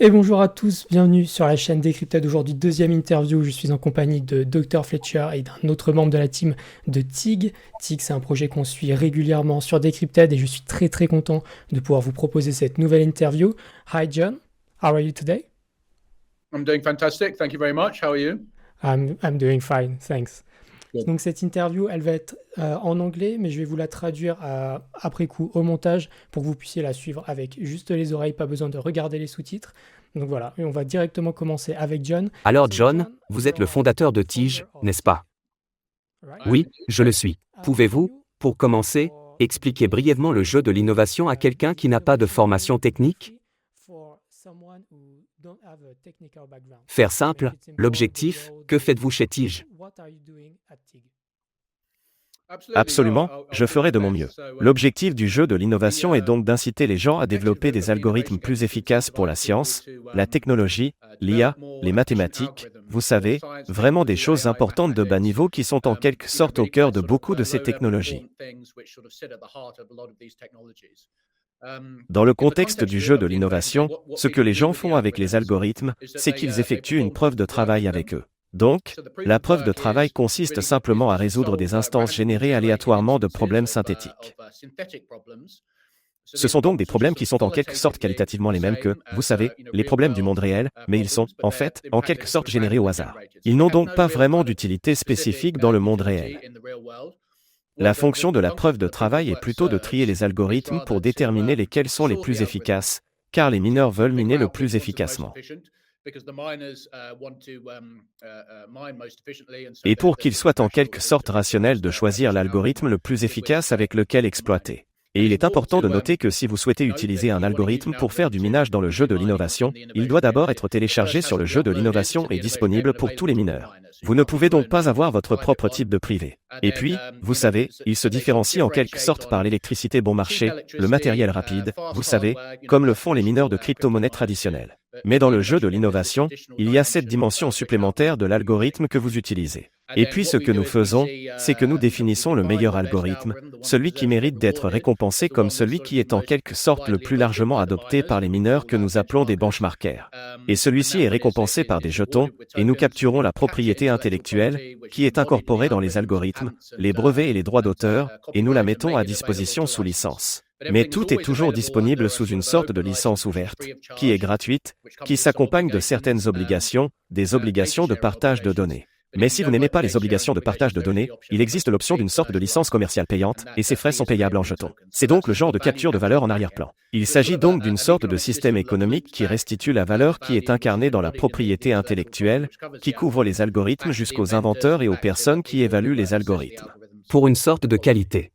Et bonjour à tous, bienvenue sur la chaîne Decrypted. Aujourd'hui, deuxième interview. Je suis en compagnie de Dr Fletcher et d'un autre membre de la team de TIG. TIG, c'est un projet qu'on suit régulièrement sur Decrypted et je suis très content de pouvoir vous proposer cette nouvelle interview. Hi John, how are you today? I'm doing fantastic. Thank you very much. How are you? I'm doing fine, thanks. Good. Donc cette interview, elle va être en anglais, mais je vais vous la traduire après coup au montage pour que vous puissiez la suivre avec juste les oreilles, pas besoin de regarder les sous-titres. Donc voilà, et on va directement commencer avec John. Alors John, vous êtes le fondateur de TIG, n'est-ce pas? Oui, je le suis. Pouvez-vous, pour commencer, expliquer brièvement le jeu de l'innovation à quelqu'un qui n'a pas de formation technique? Faire simple, l'objectif, que faites-vous chez TIG? Absolument, je ferai de mon mieux. L'objectif du jeu de l'innovation est donc d'inciter les gens à développer des algorithmes plus efficaces pour la science, la technologie, l'IA, les mathématiques, vous savez, vraiment des choses importantes de bas niveau qui sont en quelque sorte au cœur de beaucoup de ces technologies. Dans le contexte du jeu de l'innovation, ce que les gens font avec les algorithmes, c'est qu'ils effectuent une preuve de travail avec eux. Donc, la preuve de travail consiste simplement à résoudre des instances générées aléatoirement de problèmes synthétiques. Ce sont donc des problèmes qui sont en quelque sorte qualitativement les mêmes que, vous savez, les problèmes du monde réel, mais ils sont, en fait, en quelque sorte générés au hasard. Ils n'ont donc pas vraiment d'utilité spécifique dans le monde réel. La fonction de la preuve de travail est plutôt de trier les algorithmes pour déterminer lesquels sont les plus efficaces, car les mineurs veulent miner le plus efficacement. Et pour qu'il soit en quelque sorte rationnel de choisir l'algorithme le plus efficace avec lequel exploiter. Et il est important de noter que si vous souhaitez utiliser un algorithme pour faire du minage dans le jeu de l'innovation, il doit d'abord être téléchargé sur le jeu de l'innovation et disponible pour tous les mineurs. Vous ne pouvez donc pas avoir votre propre type de privé. Et puis, vous savez, il se différencie en quelque sorte par l'électricité bon marché, le matériel rapide, vous savez, comme le font les mineurs de crypto-monnaies traditionnelles. Mais dans le jeu de l'innovation, il y a cette dimension supplémentaire de l'algorithme que vous utilisez. Et puis ce que nous faisons, c'est que nous définissons le meilleur algorithme, celui qui mérite d'être récompensé comme celui qui est en quelque sorte le plus largement adopté par les mineurs que nous appelons des benchmarkers. Et celui-ci est récompensé par des jetons, et nous capturons la propriété intellectuelle, qui est incorporée dans les algorithmes, les brevets et les droits d'auteur, et nous la mettons à disposition sous licence. Mais tout est toujours disponible sous une sorte de licence ouverte, qui est gratuite, qui s'accompagne de certaines obligations, des obligations de partage de données. Mais si vous n'aimez pas les obligations de partage de données, il existe l'option d'une sorte de licence commerciale payante, et ces frais sont payables en jetons. C'est donc le genre de capture de valeur en arrière-plan. Il s'agit donc d'une sorte de système économique qui restitue la valeur qui est incarnée dans la propriété intellectuelle, qui couvre les algorithmes jusqu'aux inventeurs et aux personnes qui évaluent les algorithmes. Pour une sorte de qualité.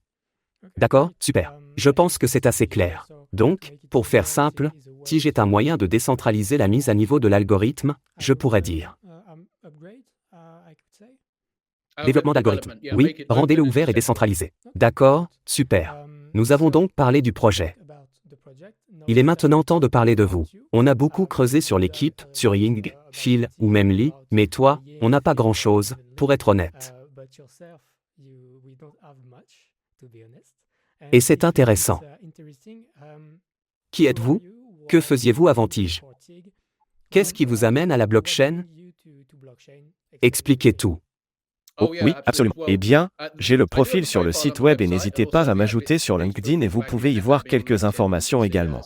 D'accord, super. Je pense que c'est assez clair. Donc, pour faire simple, TIG est un moyen de décentraliser la mise à niveau de l'algorithme, je pourrais dire. Développement d'algorithmes. Oui, rendez-le ouvert et décentralisé. D'accord, super. Nous avons donc parlé du projet. Il est maintenant temps de parler de vous. On a beaucoup creusé sur l'équipe, sur Ying, Phil ou même Lee, mais toi, on n'a pas grand-chose, pour être honnête. Et c'est intéressant. Qui êtes-vous? Que faisiez-vous avant TIG? Qu'est-ce qui vous amène à la blockchain? Expliquez tout. Oh, oui, absolument. Eh bien, j'ai le profil sur le site web et n'hésitez pas à m'ajouter sur LinkedIn et vous pouvez y voir quelques informations également.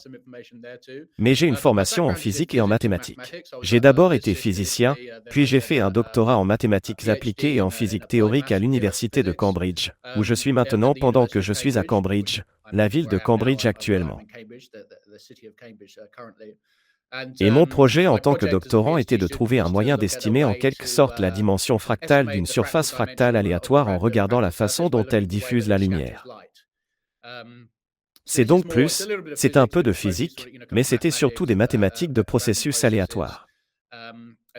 Mais j'ai une formation en physique et en mathématiques. J'ai d'abord été physicien, puis j'ai fait un doctorat en mathématiques appliquées et en physique théorique à l'université de Cambridge, où je suis maintenant pendant que je suis à Cambridge, la ville de Cambridge actuellement. Et mon projet en tant que doctorant était de trouver un moyen d'estimer en quelque sorte la dimension fractale d'une surface fractale aléatoire en regardant la façon dont elle diffuse la lumière. C'est un peu de physique, mais c'était surtout des mathématiques de processus aléatoires.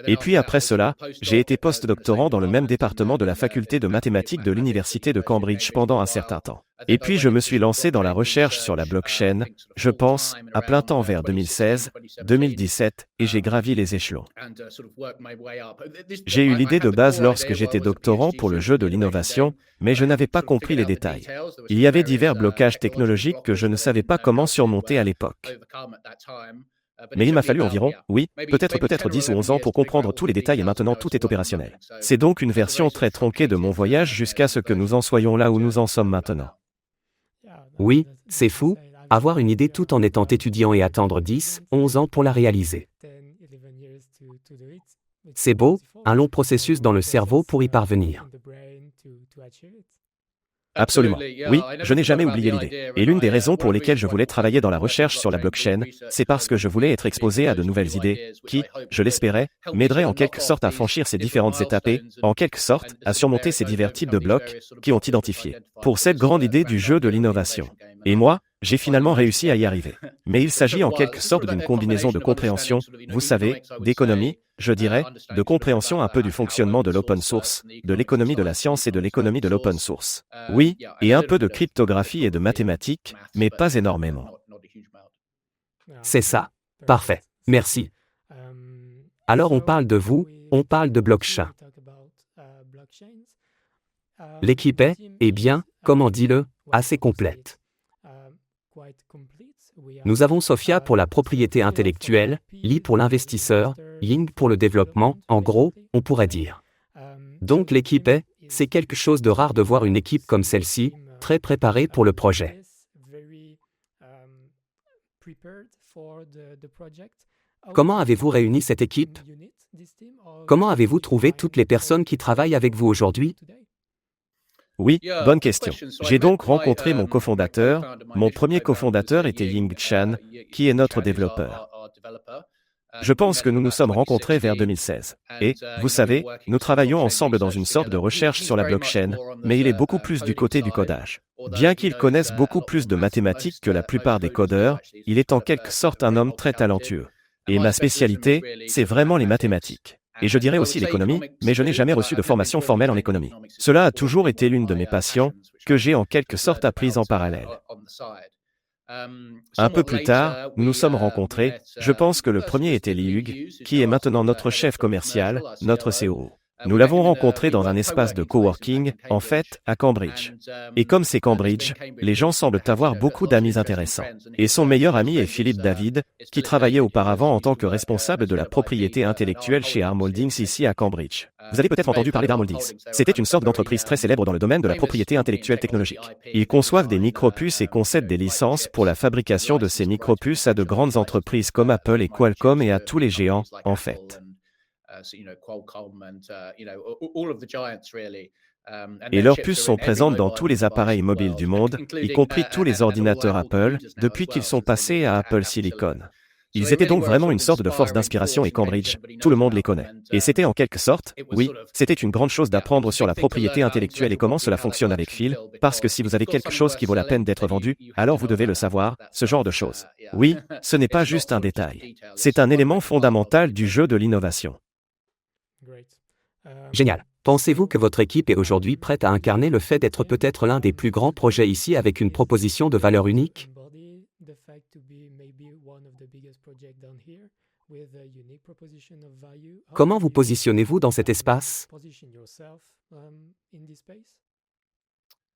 Et puis après cela, j'ai été post-doctorant dans le même département de la faculté de mathématiques de l'université de Cambridge pendant un certain temps. Et puis je me suis lancé dans la recherche sur la blockchain, je pense, à plein temps vers 2016, 2017, et j'ai gravi les échelons. J'ai eu l'idée de base lorsque j'étais doctorant pour le jeu de l'innovation, mais je n'avais pas compris les détails. Il y avait divers blocages technologiques que je ne savais pas comment surmonter à l'époque. Mais il m'a fallu environ, peut-être 10 ou 11 ans pour comprendre tous les détails et maintenant tout est opérationnel. C'est donc une version très tronquée de mon voyage jusqu'à ce que nous en soyons là où nous en sommes maintenant. Oui, c'est fou, avoir une idée tout en étant étudiant et attendre 10, 11 ans pour la réaliser. C'est beau, un long processus dans le cerveau pour y parvenir. Absolument. Oui, je n'ai jamais oublié l'idée. Et l'une des raisons pour lesquelles je voulais travailler dans la recherche sur la blockchain, c'est parce que je voulais être exposé à de nouvelles idées qui, je l'espérais, m'aideraient en quelque sorte à franchir ces différentes étapes et, en quelque sorte, à surmonter ces divers types de blocs qui ont identifié pour cette grande idée du jeu de l'innovation. Et moi, j'ai finalement réussi à y arriver. Mais il s'agit en quelque sorte d'une combinaison de compréhension, vous savez, d'économie, je dirais, de compréhension un peu du fonctionnement de l'open source, de l'économie de la science et de l'économie de l'open source. Oui, et un peu de cryptographie et de mathématiques, mais pas énormément. C'est ça. Parfait. Merci. Alors on parle de vous, on parle de blockchain. L'équipe est, eh bien, comment dit-le, assez complète. Nous avons Sophia pour la propriété intellectuelle, Lee pour l'investisseur, Ying pour le développement, en gros, on pourrait dire. Donc l'équipe est, c'est quelque chose de rare de voir une équipe comme celle-ci, très préparée pour le projet. Comment avez-vous réuni cette équipe? Comment avez-vous trouvé toutes les personnes qui travaillent avec vous aujourd'hui? Oui, bonne question. J'ai donc rencontré mon cofondateur. Mon premier cofondateur était Ying Chan, qui est notre développeur. Je pense que nous nous sommes rencontrés vers 2016. Et, vous savez, nous travaillons ensemble dans une sorte de recherche sur la blockchain, mais il est beaucoup plus du côté du codage. Bien qu'il connaisse beaucoup plus de mathématiques que la plupart des codeurs, il est en quelque sorte un homme très talentueux. Et ma spécialité, c'est vraiment les mathématiques. Et je dirais aussi l'économie, mais je n'ai jamais reçu de formation formelle en économie. Cela a toujours été l'une de mes passions, que j'ai en quelque sorte apprise en parallèle. Un peu plus tard, nous nous sommes rencontrés, je pense que le premier était Lee Hug, qui est maintenant notre chef commercial, notre COO. Nous l'avons rencontré dans un espace de coworking, en fait, à Cambridge. Et comme c'est Cambridge, les gens semblent avoir beaucoup d'amis intéressants. Et son meilleur ami est Philippe David, qui travaillait auparavant en tant que responsable de la propriété intellectuelle chez Arm Holdings ici à Cambridge. Vous avez peut-être entendu parler d'Arm Holdings. C'était une sorte d'entreprise très célèbre dans le domaine de la propriété intellectuelle technologique. Ils conçoivent des micropuces et concèdent des licences pour la fabrication de ces micropuces à de grandes entreprises comme Apple et Qualcomm et à tous les géants, en fait. Et leurs puces sont présentes dans tous les appareils mobiles du monde, y compris tous les ordinateurs Apple, depuis qu'ils sont passés à Apple Silicon. Ils étaient donc vraiment une sorte de force d'inspiration et Cambridge, tout le monde les connaît. Et c'était en quelque sorte, oui, c'était une grande chose d'apprendre sur la propriété intellectuelle et comment cela fonctionne avec Phil, parce que si vous avez quelque chose qui vaut la peine d'être vendu, alors vous devez le savoir, ce genre de choses. Oui, ce n'est pas juste un détail. C'est un élément fondamental du jeu de l'innovation. Génial. Pensez-vous que votre équipe est aujourd'hui prête à incarner le fait d'être peut-être l'un des plus grands projets ici avec une proposition de valeur unique? Comment vous positionnez-vous dans cet espace?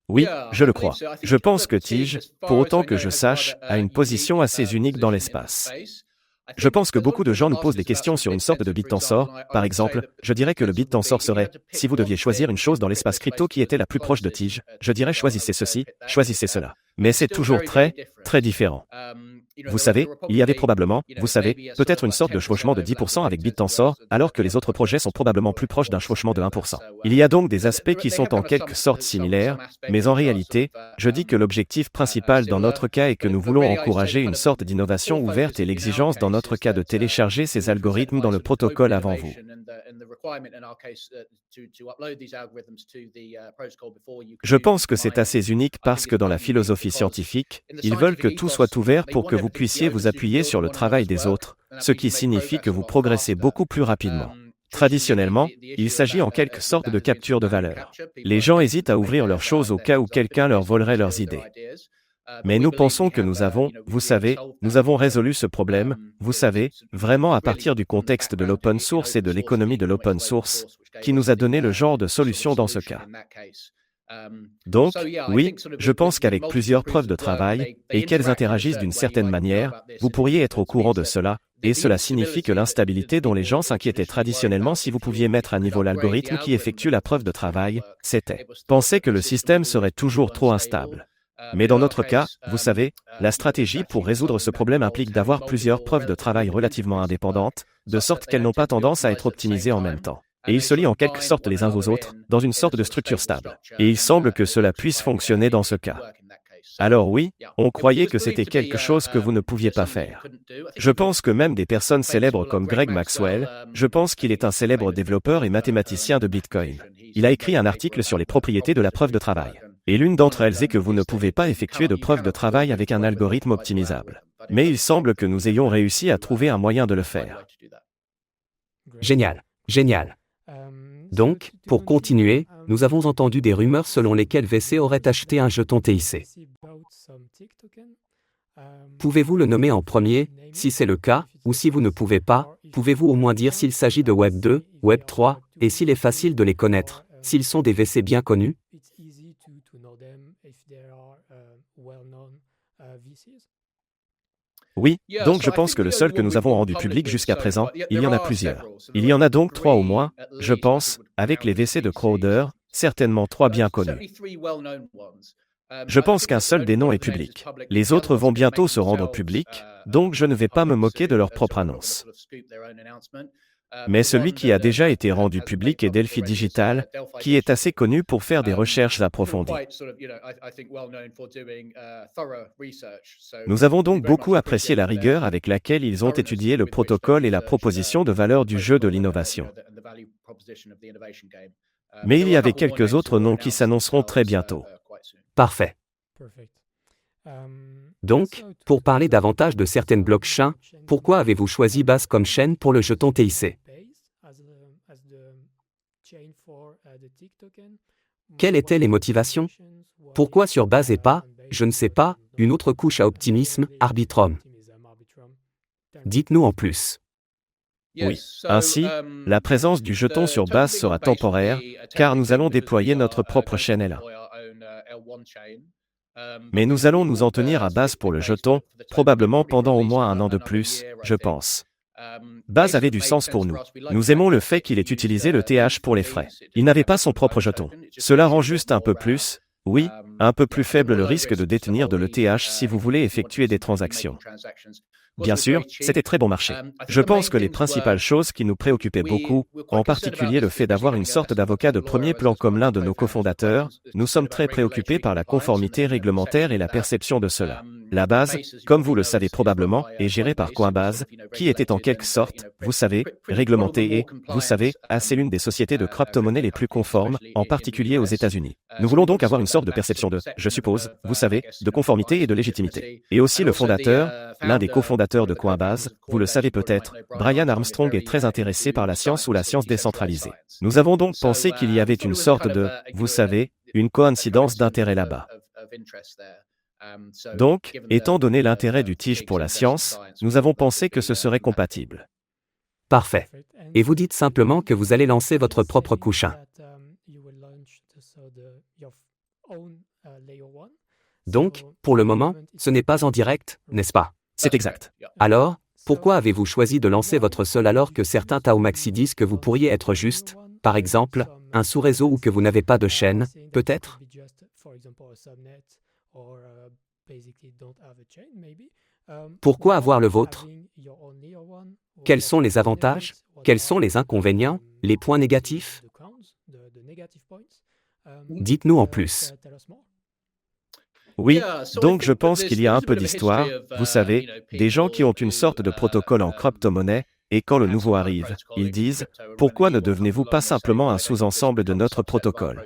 Oui, je le crois. Je pense que Tige, pour autant que je sache, a une position assez unique dans l'espace. Je pense que beaucoup de gens nous posent des questions sur une sorte de bit tensor. Par exemple, je dirais que le bit tensor serait, si vous deviez choisir une chose dans l'espace crypto qui était la plus proche de Tige, je dirais choisissez ceci, choisissez cela. Mais c'est toujours très, très différent. Vous savez, il y avait probablement, vous savez, peut-être une sorte de chevauchement de 10% avec bit tensor, alors que les autres projets sont probablement plus proches d'un chevauchement de 1%. Il y a donc des aspects qui sont en quelque sorte similaires, mais en réalité, je dis que l'objectif principal dans notre cas est que nous voulons encourager une sorte d'innovation ouverte et l'exigence dans notre cas de télécharger ces algorithmes dans le protocole avant vous. Je pense que c'est assez unique parce que dans la philosophie scientifique, ils veulent que tout soit ouvert pour que vous puissiez vous appuyer sur le travail des autres, ce qui signifie que vous progressez beaucoup plus rapidement. Traditionnellement, il s'agit en quelque sorte de capture de valeur. Les gens hésitent à ouvrir leurs choses au cas où quelqu'un leur volerait leurs idées. Mais nous pensons que nous avons, vous savez, nous avons résolu ce problème, vous savez, vraiment à partir du contexte de l'open source et de l'économie de l'open source, qui nous a donné le genre de solution dans ce cas. Donc, oui, je pense qu'avec plusieurs preuves de travail, et qu'elles interagissent d'une certaine manière, vous pourriez être au courant de cela, Et cela signifie que l'instabilité dont les gens s'inquiétaient traditionnellement si vous pouviez mettre à niveau l'algorithme qui effectue la preuve de travail, c'était penser que le système serait toujours trop instable. Mais dans notre cas, vous savez, la stratégie pour résoudre ce problème implique d'avoir plusieurs preuves de travail relativement indépendantes, de sorte qu'elles n'ont pas tendance à être optimisées en même temps. Et ils se lient en quelque sorte les uns aux autres, dans une sorte de structure stable. Et il semble que cela puisse fonctionner dans ce cas. Alors oui, on croyait que c'était quelque chose que vous ne pouviez pas faire. Je pense que même des personnes célèbres comme Greg Maxwell, je pense qu'il est un célèbre développeur et mathématicien de Bitcoin. Il a écrit un article sur les propriétés de la preuve de travail. Et l'une d'entre elles est que vous ne pouvez pas effectuer de preuve de travail avec un algorithme optimisable. Mais il semble que nous ayons réussi à trouver un moyen de le faire. Génial, génial. Donc, pour continuer, nous avons entendu des rumeurs selon lesquelles VC aurait acheté un jeton TIC. Pouvez-vous le nommer en premier, si c'est le cas, ou si vous ne pouvez pas, pouvez-vous au moins dire s'il s'agit de Web 2, Web 3, et s'il est facile de les connaître, s'ils sont des VC bien connus? Oui, donc je pense que le seul que nous avons rendu public jusqu'à présent, il y en a plusieurs. Il y en a donc 3 au moins, je pense, avec les VC de Crowder, certainement 3 bien connus. Je pense qu'un seul des noms est public. Les autres vont bientôt se rendre publics, donc je ne vais pas me moquer de leur propre annonce. Mais celui qui a déjà été rendu public est Delphi Digital, qui est assez connu pour faire des recherches approfondies. Nous avons donc beaucoup apprécié la rigueur avec laquelle ils ont étudié le protocole et la proposition de valeur du jeu de l'innovation. Mais il y avait quelques autres noms qui s'annonceront très bientôt. Parfait. Donc, pour parler davantage de certaines blockchains, pourquoi avez-vous choisi Base comme chaîne pour le jeton TIC? Quelles étaient les motivations? Pourquoi sur Base et pas, je ne sais pas, une autre couche à Optimism, Arbitrum? Dites-nous en plus. Oui. Ainsi, la présence du jeton sur Base sera temporaire, car nous allons déployer notre propre chaîne L1. Mais nous allons nous en tenir à Base pour le jeton, probablement pendant au moins 1 an de plus, je pense. Base avait du sens pour nous. Nous aimons le fait qu'il ait utilisé le TH pour les frais. Il n'avait pas son propre jeton. Cela rend juste un peu plus, oui, un peu plus faible le risque de détenir de l'ETH si vous voulez effectuer des transactions. Bien sûr, c'était très bon marché. Je pense que les principales choses qui nous préoccupaient beaucoup, en particulier le fait d'avoir une sorte d'avocat de premier plan comme l'un de nos cofondateurs, nous sommes très préoccupés par la conformité réglementaire et la perception de cela. La base, comme vous le savez probablement, est gérée par Coinbase, qui était en quelque sorte, vous savez, réglementée et, vous savez, c'est l'une des sociétés de crypto-monnaie les plus conformes, en particulier aux États-Unis. Nous voulons donc avoir une sorte de perception de, je suppose, vous savez, de conformité et de légitimité. Et aussi le fondateur, l'un des cofondateurs de Coinbase, vous le savez peut-être, Brian Armstrong est très intéressé par la science ou la science décentralisée. Nous avons donc pensé qu'il y avait une sorte de, vous savez, une coïncidence d'intérêt là-bas. Donc, étant donné l'intérêt du tige pour la science, nous avons pensé que ce serait compatible. Parfait. Et vous dites simplement que vous allez lancer votre propre couche-1. Donc, pour le moment, ce n'est pas en direct, n'est-ce pas? C'est exact. Alors, pourquoi avez-vous choisi de lancer votre seul alors que certains Taomaxi disent que vous pourriez être juste, par exemple, un sous-réseau ou que vous n'avez pas de chaîne, peut-être? Pourquoi avoir le vôtre? Quels sont les avantages? Quels sont les inconvénients? Les points négatifs? Dites-nous en plus. Oui, donc je pense qu'il y a un peu d'histoire, vous savez, des gens qui ont une sorte de protocole en crypto-monnaie, et quand le nouveau arrive, ils disent « Pourquoi ne devenez-vous pas simplement un sous-ensemble de notre protocole ?»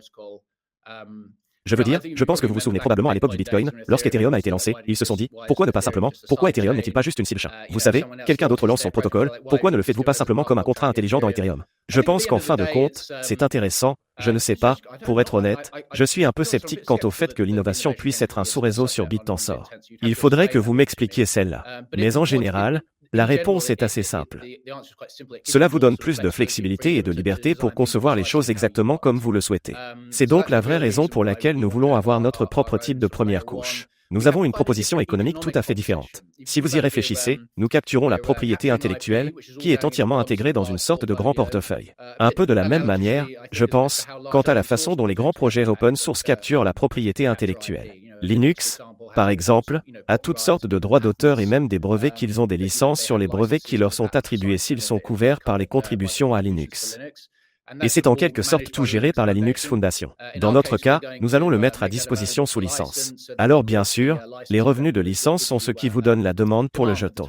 Je veux dire, je pense que vous vous souvenez probablement à l'époque du Bitcoin, lorsqu'Ethereum a été lancé, ils se sont dit, pourquoi ne pas simplement, pourquoi Ethereum n'est-il pas juste une cible chat? Vous savez, quelqu'un d'autre lance son protocole, pourquoi ne le faites-vous pas simplement comme un contrat intelligent dans Ethereum? Je pense qu'en fin de compte, c'est intéressant, je ne sais pas, pour être honnête, je suis un peu sceptique quant au fait que l'innovation puisse être un sous-réseau sur BitTensor. Il faudrait que vous m'expliquiez celle-là. Mais en général, la réponse est assez simple. Cela vous donne plus de flexibilité et de liberté pour concevoir les choses exactement comme vous le souhaitez. C'est donc la vraie raison pour laquelle nous voulons avoir notre propre type de première couche. Nous avons une proposition économique tout à fait différente. Si vous y réfléchissez, nous capturons la propriété intellectuelle, qui est entièrement intégrée dans une sorte de grand portefeuille. Un peu de la même manière, je pense, quant à la façon dont les grands projets open source capturent la propriété intellectuelle. Linux, par exemple, a toutes sortes de droits d'auteur et même des brevets qu'ils ont des licences sur les brevets qui leur sont attribués s'ils sont couverts par les contributions à Linux. Et c'est en quelque sorte tout géré par la Linux Foundation. Dans notre cas, nous allons le mettre à disposition sous licence. Alors bien sûr, les revenus de licence sont ce qui vous donne la demande pour le jeton.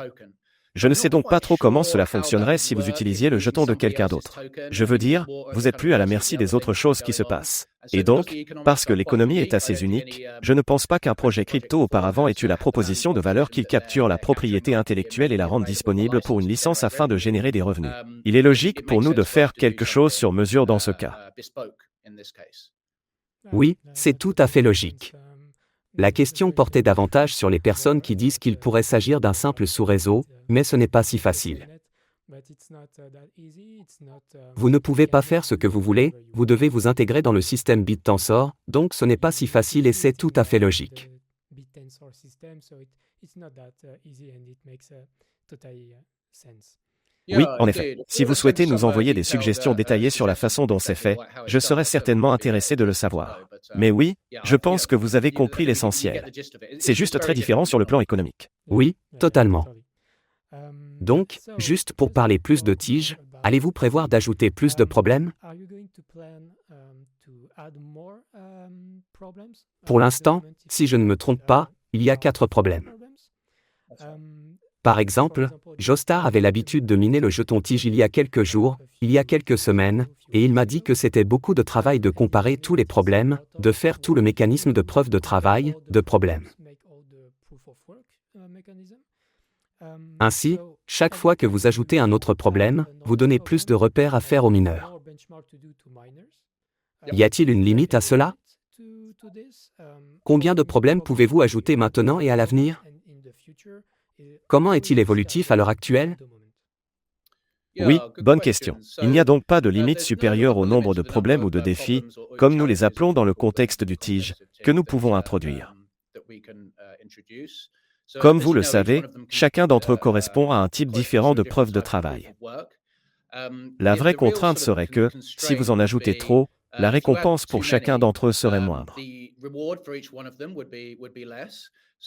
Je ne sais donc pas trop comment cela fonctionnerait si vous utilisiez le jeton de quelqu'un d'autre. Je veux dire, vous n'êtes plus à la merci des autres choses qui se passent. Et donc, parce que l'économie est assez unique, je ne pense pas qu'un projet crypto auparavant ait eu la proposition de valeur qu'il capture la propriété intellectuelle et la rende disponible pour une licence afin de générer des revenus. Il est logique pour nous de faire quelque chose sur mesure dans ce cas. Oui, c'est tout à fait logique. La question portait davantage sur les personnes qui disent qu'il pourrait s'agir d'un simple sous-réseau, mais ce n'est pas si facile. Vous ne pouvez pas faire ce que vous voulez, vous devez vous intégrer dans le système BitTensor, donc ce n'est pas si facile et c'est tout à fait logique. Oui, en effet. Si vous souhaitez nous envoyer des suggestions détaillées sur la façon dont c'est fait, je serais certainement intéressé de le savoir. Mais oui, je pense que vous avez compris l'essentiel. C'est juste très différent sur le plan économique. Oui, totalement. Donc, juste pour parler plus de Tige, allez-vous prévoir d'ajouter plus de problèmes? Pour l'instant, si je ne me trompe pas, il y a 4 problèmes. Par exemple, Joestar avait l'habitude de miner le jeton Tige il y a quelques jours, il y a quelques semaines, et il m'a dit que c'était beaucoup de travail de comparer tous les problèmes, de faire tout le mécanisme de preuve de travail, de problèmes. Ainsi, chaque fois que vous ajoutez un autre problème, vous donnez plus de repères à faire aux mineurs. Y a-t-il une limite à cela? Combien de problèmes pouvez-vous ajouter maintenant et à l'avenir? Comment est-il évolutif à l'heure actuelle? Oui, bonne question. Il n'y a donc pas de limite supérieure au nombre de problèmes ou de défis, comme nous les appelons dans le contexte du Tige, que nous pouvons introduire. Comme vous le savez, chacun d'entre eux correspond à un type différent de preuve de travail. La vraie contrainte serait que, si vous en ajoutez trop, la récompense pour chacun d'entre eux serait moindre.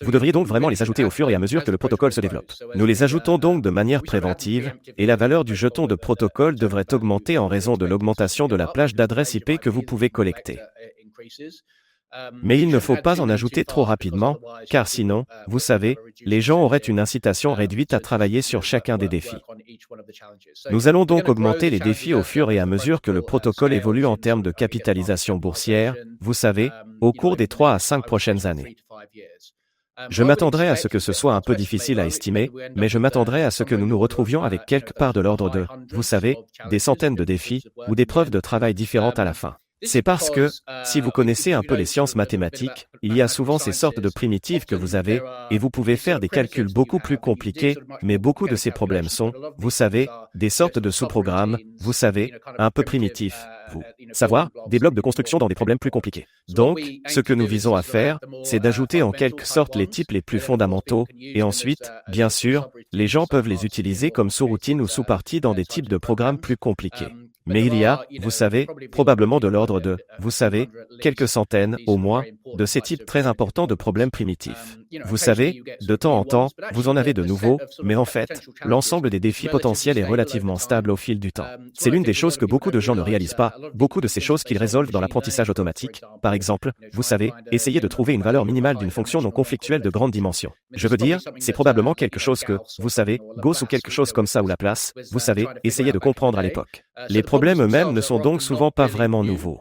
Vous devriez donc vraiment les ajouter au fur et à mesure que le protocole se développe. Nous les ajoutons donc de manière préventive, et la valeur du jeton de protocole devrait augmenter en raison de l'augmentation de la plage d'adresse IP que vous pouvez collecter. Mais il ne faut pas en ajouter trop rapidement, car sinon, vous savez, les gens auraient une incitation réduite à travailler sur chacun des défis. Nous allons donc augmenter les défis au fur et à mesure que le protocole évolue en termes de capitalisation boursière, vous savez, au cours des 3 à 5 prochaines années. Je m'attendrais à ce que ce soit un peu difficile à estimer, mais je m'attendrais à ce que nous nous retrouvions avec quelque part de l'ordre de, vous savez, des centaines de défis, ou des preuves de travail différentes à la fin. C'est parce que, si vous connaissez un peu les sciences mathématiques, il y a souvent ces sortes de primitives que vous avez, et vous pouvez faire des calculs beaucoup plus compliqués, mais beaucoup de ces problèmes sont, vous savez, des sortes de sous-programmes, vous savez, un peu primitifs, vous. Savoir, des blocs de construction dans des problèmes plus compliqués. Donc, ce que nous visons à faire, c'est d'ajouter en quelque sorte les types les plus fondamentaux, et ensuite, bien sûr, les gens peuvent les utiliser comme sous-routines ou sous-parties dans des types de programmes plus compliqués. Mais il y a, vous savez, probablement de l'ordre de, vous savez, quelques centaines, au moins, de ces types très importants de problèmes primitifs. Vous savez, de temps en temps, vous en avez de nouveaux, mais en fait, l'ensemble des défis potentiels est relativement stable au fil du temps. C'est l'une des choses que beaucoup de gens ne réalisent pas, beaucoup de ces choses qu'ils résolvent dans l'apprentissage automatique. Par exemple, vous savez, essayer de trouver une valeur minimale d'une fonction non conflictuelle de grande dimension. Je veux dire, c'est probablement quelque chose que, vous savez, Gauss ou quelque chose comme ça ou Laplace, vous savez, essayez de comprendre à l'époque. Les problèmes eux-mêmes ne sont donc souvent pas vraiment nouveaux.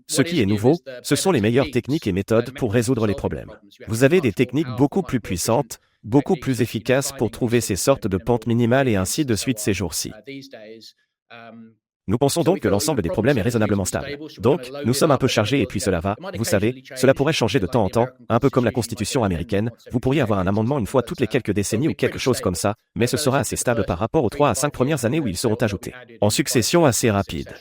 Ce qui est nouveau, ce sont les meilleures techniques et méthodes pour résoudre les problèmes. Vous avez des techniques beaucoup plus puissantes, beaucoup plus efficaces pour trouver ces sortes de pentes minimales et ainsi de suite ces jours-ci. Nous pensons donc que l'ensemble des problèmes est raisonnablement stable. Donc, nous sommes un peu chargés et puis cela va, vous savez, cela pourrait changer de temps en temps, un peu comme la Constitution américaine, vous pourriez avoir un amendement une fois toutes les quelques décennies ou quelque chose comme ça, mais ce sera assez stable par rapport aux 3 à 5 premières années où ils seront ajoutés, en succession assez rapide.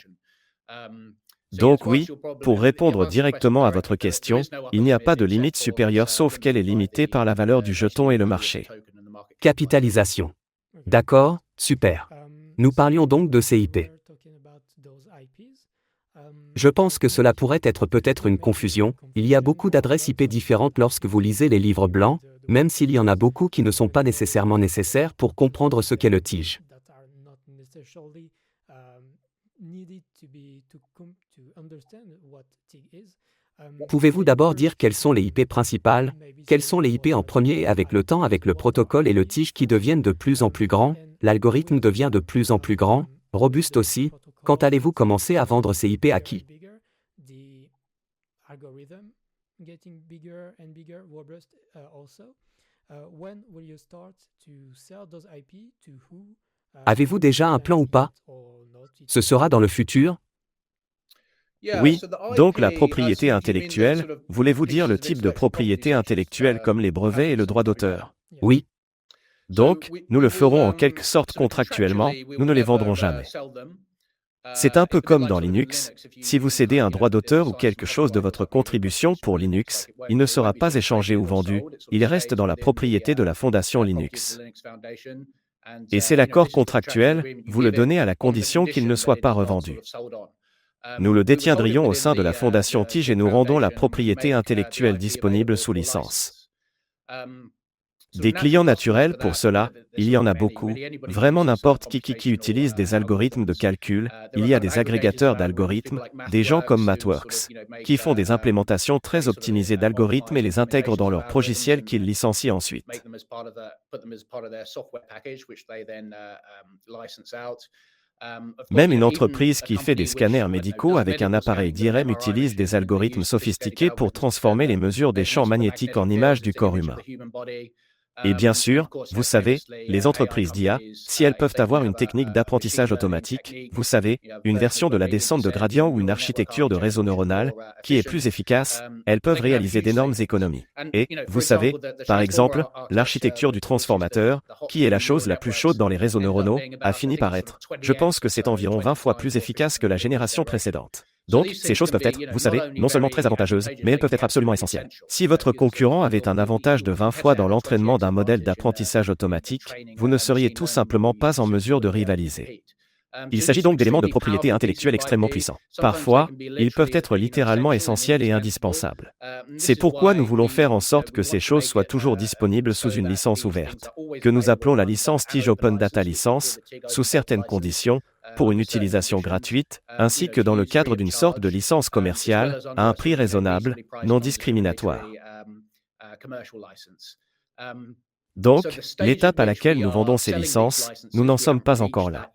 Donc oui, pour répondre directement à votre question, il n'y a pas de limite supérieure sauf qu'elle est limitée par la valeur du jeton et le marché. Capitalisation. D'accord, super. Nous parlions donc de ces IP. Je pense que cela pourrait être peut-être une confusion. Il y a beaucoup d'adresses IP différentes lorsque vous lisez les livres blancs, même s'il y en a beaucoup qui ne sont pas nécessairement nécessaires pour comprendre ce qu'est le tige. Pouvez-vous d'abord dire quelles sont les IP principales, quelles sont les IP en premier et avec le temps avec le protocole et le tige qui deviennent de plus en plus grands, l'algorithme devient de plus en plus grand, robuste aussi, quand allez-vous commencer à vendre ces IP à qui? Avez-vous déjà un plan ou pas? Ce sera dans le futur? Oui, donc la propriété intellectuelle, voulez-vous dire le type de propriété intellectuelle comme les brevets et le droit d'auteur? Oui. Donc, nous le ferons en quelque sorte contractuellement, nous ne les vendrons jamais. C'est un peu comme dans Linux, si vous cédez un droit d'auteur ou quelque chose de votre contribution pour Linux, il ne sera pas échangé ou vendu, il reste dans la propriété de la fondation Linux. Et c'est l'accord contractuel, vous le donnez à la condition qu'il ne soit pas revendu. Nous le détiendrions au sein de la fondation Tige et nous rendons la propriété intellectuelle disponible sous licence. Des clients naturels pour cela, il y en a beaucoup, vraiment n'importe qui utilise des algorithmes de calcul, il y a des agrégateurs d'algorithmes, des gens comme MathWorks, qui font des implémentations très optimisées d'algorithmes et les intègrent dans leur logiciel qu'ils licencient ensuite. Même une entreprise qui fait des scanners médicaux avec un appareil d'IRM utilise des algorithmes sophistiqués pour transformer les mesures des champs magnétiques en images du corps humain. Et bien sûr, vous savez, les entreprises d'IA, si elles peuvent avoir une technique d'apprentissage automatique, vous savez, une version de la descente de gradient ou une architecture de réseau neuronal, qui est plus efficace, elles peuvent réaliser d'énormes économies. Et, vous savez, par exemple, l'architecture du transformateur, qui est la chose la plus chaude dans les réseaux neuronaux, a fini par être, je pense que c'est environ 20 fois plus efficace que la génération précédente. Donc, ces choses peuvent être, vous savez, non seulement très avantageuses, mais elles peuvent être absolument essentielles. Si votre concurrent avait un avantage de 20 fois dans l'entraînement d'un modèle d'apprentissage automatique, vous ne seriez tout simplement pas en mesure de rivaliser. Il s'agit donc d'éléments de propriété intellectuelle extrêmement puissants. Parfois, ils peuvent être littéralement essentiels et indispensables. C'est pourquoi nous voulons faire en sorte que ces choses soient toujours disponibles sous une licence ouverte, que nous appelons la licence Tige Open Data License, sous certaines conditions, pour une utilisation gratuite, ainsi que dans le cadre d'une sorte de licence commerciale, à un prix raisonnable, non discriminatoire. Donc, l'étape à laquelle nous vendons ces licences, nous n'en sommes pas encore là.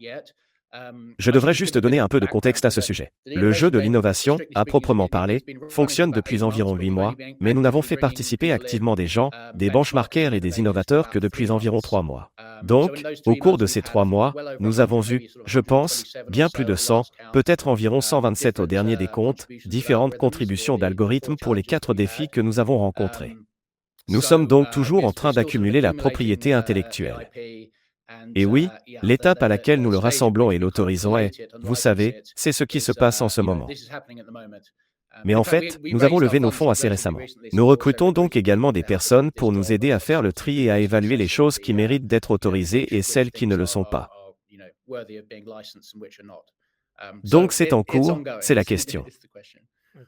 Je devrais juste donner un peu de contexte à ce sujet. Le jeu de l'innovation, à proprement parler, fonctionne depuis environ 8 mois, mais nous n'avons fait participer activement des gens, des benchmarkers et des innovateurs que depuis environ 3 mois. Donc, au cours de ces 3 mois, nous avons eu, je pense, bien plus de 100, peut-être environ 127 au dernier des comptes, différentes contributions d'algorithmes pour les 4 défis que nous avons rencontrés. Nous sommes donc toujours en train d'accumuler la propriété intellectuelle. Et oui, l'étape à laquelle nous le rassemblons et l'autorisons est, vous savez, c'est ce qui se passe en ce moment. Mais en fait, nous avons levé nos fonds assez récemment. Nous recrutons donc également des personnes pour nous aider à faire le tri et à évaluer les choses qui méritent d'être autorisées et celles qui ne le sont pas. Donc c'est en cours, c'est la question.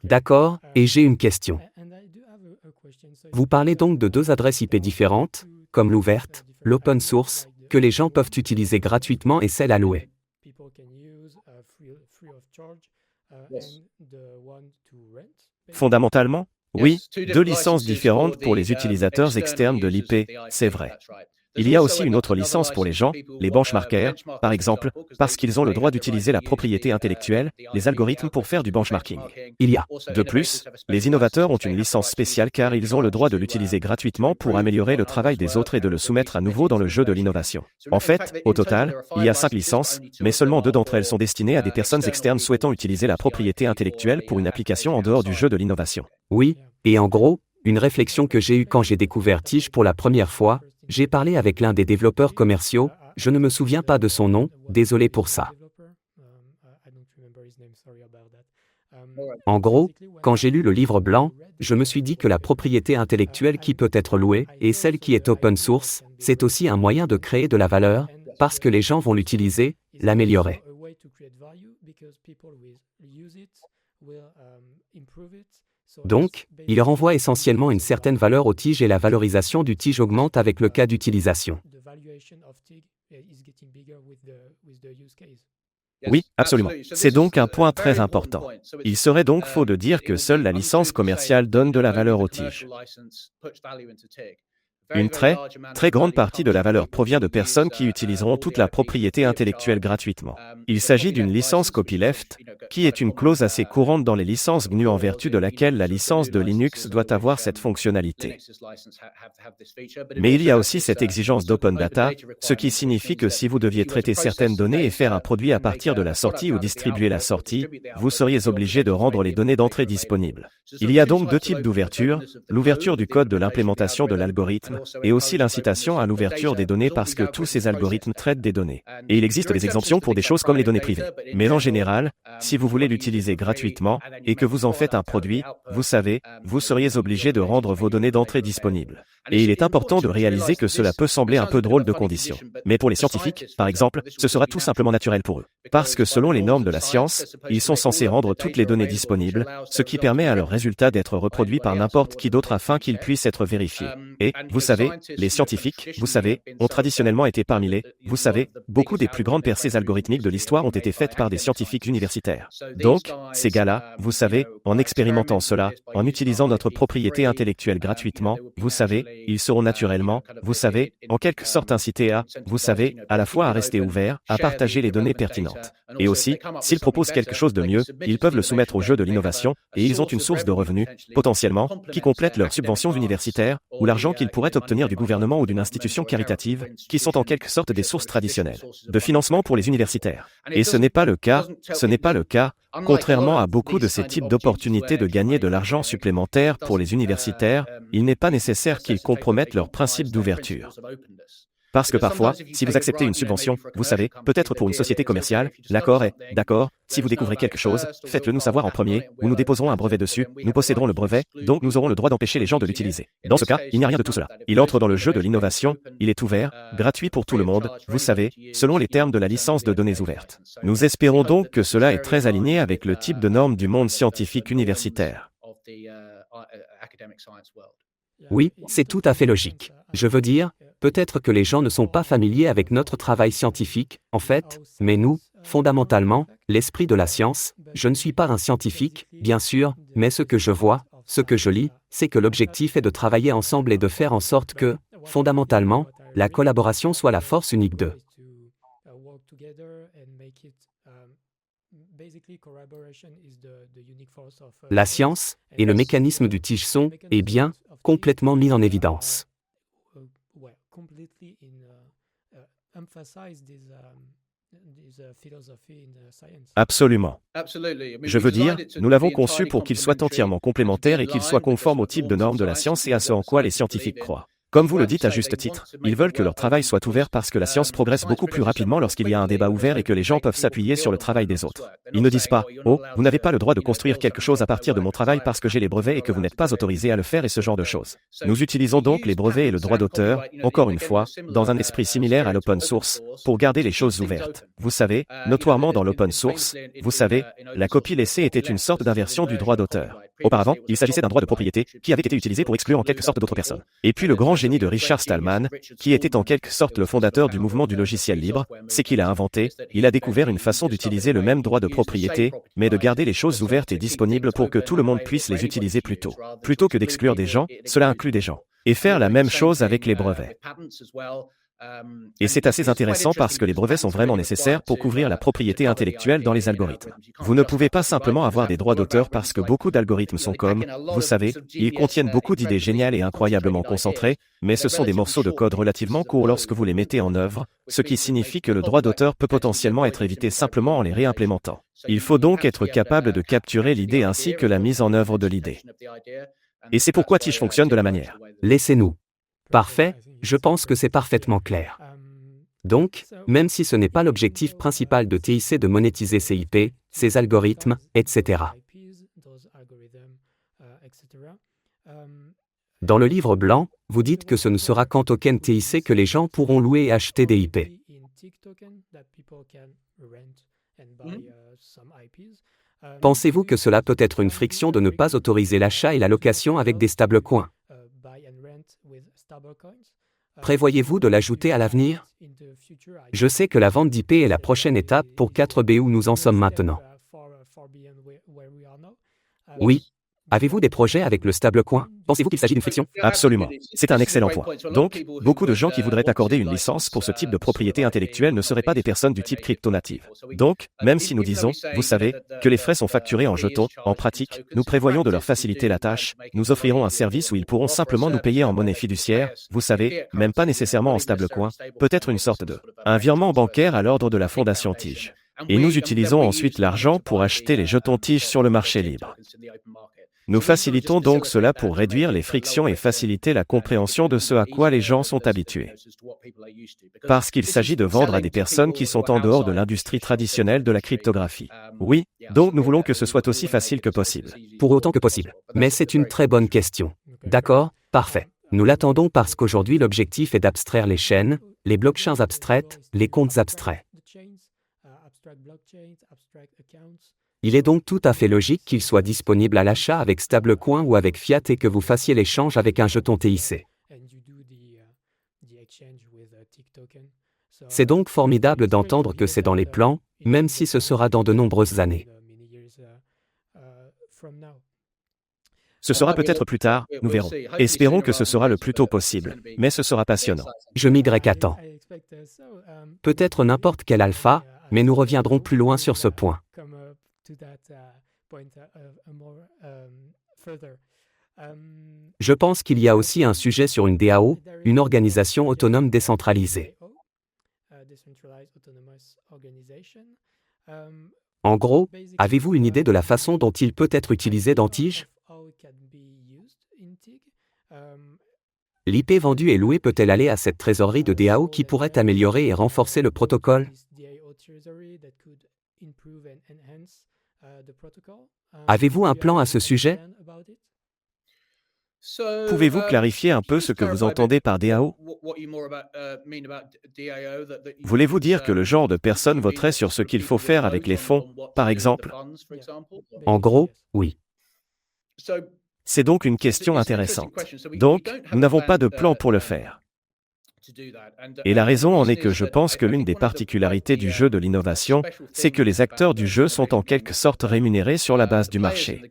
D'accord, et j'ai une question. Vous parlez donc de 2 adresses IP différentes, comme l'ouverte, l'open source, que les gens peuvent utiliser gratuitement et celle allouée. Fondamentalement, oui, 2 licences différentes pour les utilisateurs externes de l'IP, c'est vrai. Il y a aussi une autre licence pour les gens, les benchmarkers, par exemple, parce qu'ils ont le droit d'utiliser la propriété intellectuelle, les algorithmes pour faire du benchmarking. Il y a. De plus, les innovateurs ont une licence spéciale car ils ont le droit de l'utiliser gratuitement pour améliorer le travail des autres et de le soumettre à nouveau dans le jeu de l'innovation. En fait, au total, il y a 5 licences, mais seulement 2 d'entre elles sont destinées à des personnes externes souhaitant utiliser la propriété intellectuelle pour une application en dehors du jeu de l'innovation. Oui, et en gros, une réflexion que j'ai eue quand j'ai découvert Tige pour la première fois, j'ai parlé avec l'un des développeurs commerciaux, je ne me souviens pas de son nom, désolé pour ça. En gros, quand j'ai lu le livre blanc, je me suis dit que la propriété intellectuelle qui peut être louée, et celle qui est open source, c'est aussi un moyen de créer de la valeur, parce que les gens vont l'utiliser, l'améliorer. Donc, il renvoie essentiellement une certaine valeur au tige et la valorisation du tige augmente avec le cas d'utilisation. Oui, absolument. C'est donc un point très important. Il serait donc faux de dire que seule la licence commerciale donne de la valeur au tige. Une très grande partie de la valeur provient de personnes qui utiliseront toute la propriété intellectuelle gratuitement. Il s'agit d'une licence copyleft, qui est une clause assez courante dans les licences GNU en vertu de laquelle la licence de Linux doit avoir cette fonctionnalité. Mais il y a aussi cette exigence d'open data, ce qui signifie que si vous deviez traiter certaines données et faire un produit à partir de la sortie ou distribuer la sortie, vous seriez obligé de rendre les données d'entrée disponibles. Il y a donc deux types d'ouverture, l'ouverture du code de l'implémentation de l'algorithme, et aussi l'incitation à l'ouverture des données parce que tous ces algorithmes traitent des données. Et il existe des exemptions pour des choses comme les données privées. Mais en général, si vous voulez l'utiliser gratuitement, et que vous en faites un produit, vous savez, vous seriez obligé de rendre vos données d'entrée disponibles. Et il est important de réaliser que cela peut sembler un peu drôle de condition. Mais pour les scientifiques, par exemple, ce sera tout simplement naturel pour eux. Parce que selon les normes de la science, ils sont censés rendre toutes les données disponibles, ce qui permet à leurs résultats d'être reproduits par n'importe qui d'autre afin qu'ils puissent être vérifiés. Et, vous savez, les scientifiques, vous savez, ont traditionnellement été parmi les, vous savez, beaucoup des plus grandes percées algorithmiques de l'histoire ont été faites par des scientifiques universitaires. Donc, ces gars-là, vous savez, en expérimentant cela, en utilisant notre propriété intellectuelle gratuitement, vous savez, ils seront naturellement, vous savez, en quelque sorte incités à, vous savez, à la fois à rester ouverts, à partager les données pertinentes. Et aussi, s'ils proposent quelque chose de mieux, ils peuvent le soumettre au jeu de l'innovation, et ils ont une source de revenus, potentiellement, qui complète leurs subventions universitaires, ou l'argent qu'ils pourraient obtenir du gouvernement ou d'une institution caritative, qui sont en quelque sorte des sources traditionnelles de financement pour les universitaires. Et ce n'est pas le cas, contrairement à beaucoup de ces types d'opportunités de gagner de l'argent supplémentaire pour les universitaires, il n'est pas nécessaire qu'ils compromettent leur principe d'ouverture. Parce que parfois, si vous acceptez une subvention, vous savez, peut-être pour une société commerciale, l'accord est, d'accord, si vous découvrez quelque chose, faites-le nous savoir en premier, ou nous déposerons un brevet dessus, nous posséderons le brevet, donc nous aurons le droit d'empêcher les gens de l'utiliser. Dans ce cas, il n'y a rien de tout cela. Il entre dans le jeu de l'innovation, il est ouvert, gratuit pour tout le monde, vous savez, selon les termes de la licence de données ouvertes. Nous espérons donc que cela est très aligné avec le type de normes du monde scientifique universitaire. Oui, c'est tout à fait logique. Je veux dire, peut-être que les gens ne sont pas familiers avec notre travail scientifique, en fait, mais nous, fondamentalement, l'esprit de la science, je ne suis pas un scientifique, bien sûr, mais ce que je vois, ce que je lis, c'est que l'objectif est de travailler ensemble et de faire en sorte que, fondamentalement, la collaboration soit la force unique de. La science et le mécanisme du tige sont, et bien, complètement mis en évidence. Absolument. Je veux dire, nous l'avons conçu pour qu'il soit entièrement complémentaire et qu'il soit conforme au type de normes de la science et à ce en quoi les scientifiques croient. Comme vous le dites à juste titre, ils veulent que leur travail soit ouvert parce que la science progresse beaucoup plus rapidement lorsqu'il y a un débat ouvert et que les gens peuvent s'appuyer sur le travail des autres. Ils ne disent pas « Oh, vous n'avez pas le droit de construire quelque chose à partir de mon travail parce que j'ai les brevets et que vous n'êtes pas autorisé à le faire et ce genre de choses. » Nous utilisons donc les brevets et le droit d'auteur, encore une fois, dans un esprit similaire à l'open source, pour garder les choses ouvertes. Vous savez, notoirement dans l'open source, vous savez, la copie laissée était une sorte d'inversion du droit d'auteur. Auparavant, il s'agissait d'un droit de propriété qui avait été utilisé pour exclure en quelque sorte d'autres personnes. Et puis le grand génie de Richard Stallman, qui était en quelque sorte le fondateur du mouvement du logiciel libre, c'est qu'il a inventé, il a découvert une façon d'utiliser le même droit de propriété, mais de garder les choses ouvertes et disponibles pour que tout le monde puisse les utiliser plus tôt. Plutôt que d'exclure des gens, cela inclut des gens. Et faire la même chose avec les brevets. Et c'est assez intéressant parce que les brevets sont vraiment nécessaires pour couvrir la propriété intellectuelle dans les algorithmes. Vous ne pouvez pas simplement avoir des droits d'auteur parce que beaucoup d'algorithmes sont comme, vous savez, ils contiennent beaucoup d'idées géniales et incroyablement concentrées, mais ce sont des morceaux de code relativement courts lorsque vous les mettez en œuvre, ce qui signifie que le droit d'auteur peut potentiellement être évité simplement en les réimplémentant. Il faut donc être capable de capturer l'idée ainsi que la mise en œuvre de l'idée. Et c'est pourquoi Tige fonctionne de la manière. Laissez-nous. Parfait, je pense que c'est parfaitement clair. Donc, même si ce n'est pas l'objectif principal de TIC de monétiser ses IP, ses algorithmes, etc. Dans le livre blanc, vous dites que ce ne sera qu'en token TIC que les gens pourront louer et acheter des IP. Pensez-vous que cela peut être une friction de ne pas autoriser l'achat et la location avec des stablecoins? Prévoyez-vous de l'ajouter à l'avenir? Je sais que la vente d'IP est la prochaine étape pour 4B où nous en sommes maintenant. Oui. Avez-vous des projets avec le stablecoin? Pensez-vous qu'il s'agit d'une friction? Absolument. C'est un excellent point. Donc, beaucoup de gens qui voudraient accorder une licence pour ce type de propriété intellectuelle ne seraient pas des personnes du type crypto-native. Donc, même si nous disons, vous savez, que les frais sont facturés en jetons, en pratique, nous prévoyons de leur faciliter la tâche, nous offrirons un service où ils pourront simplement nous payer en monnaie fiduciaire, vous savez, même pas nécessairement en stablecoin, peut-être une sorte de un virement bancaire à l'ordre de la fondation Tige. Et nous utilisons ensuite l'argent pour acheter les jetons Tige sur le marché libre. Nous facilitons donc cela pour réduire les frictions et faciliter la compréhension de ce à quoi les gens sont habitués. Parce qu'il s'agit de vendre à des personnes qui sont en dehors de l'industrie traditionnelle de la cryptographie. Oui, donc nous voulons que ce soit aussi facile que possible. Pour autant que possible. Mais c'est une très bonne question. D'accord? Parfait. Nous l'attendons parce qu'aujourd'hui l'objectif est d'abstraire les chaînes, les blockchains abstraites, les comptes abstraits. Il est donc tout à fait logique qu'il soit disponible à l'achat avec stablecoin ou avec fiat et que vous fassiez l'échange avec un jeton TIC. C'est donc formidable d'entendre que c'est dans les plans, même si ce sera dans de nombreuses années. Ce sera peut-être plus tard, nous verrons. Espérons que ce sera le plus tôt possible, mais ce sera passionnant. Je m'y attends. Peut-être n'importe quel alpha, mais nous reviendrons plus loin sur ce point. Je pense qu'il y a aussi un sujet sur une DAO, une organisation autonome décentralisée. En gros, avez-vous une idée de la façon dont il peut être utilisé dans Tige? L'IP vendue et louée peut-elle aller à cette trésorerie de DAO qui pourrait améliorer et renforcer le protocole? Avez-vous un plan à ce sujet? Pouvez-vous clarifier un peu ce que vous entendez par DAO? Voulez-vous dire que le genre de personne voterait sur ce qu'il faut faire avec les fonds, par exemple? En gros, oui. C'est donc une question intéressante. Donc, nous n'avons pas de plan pour le faire. Et la raison en est que je pense que l'une des particularités du jeu de l'innovation, c'est que les acteurs du jeu sont en quelque sorte rémunérés sur la base du marché.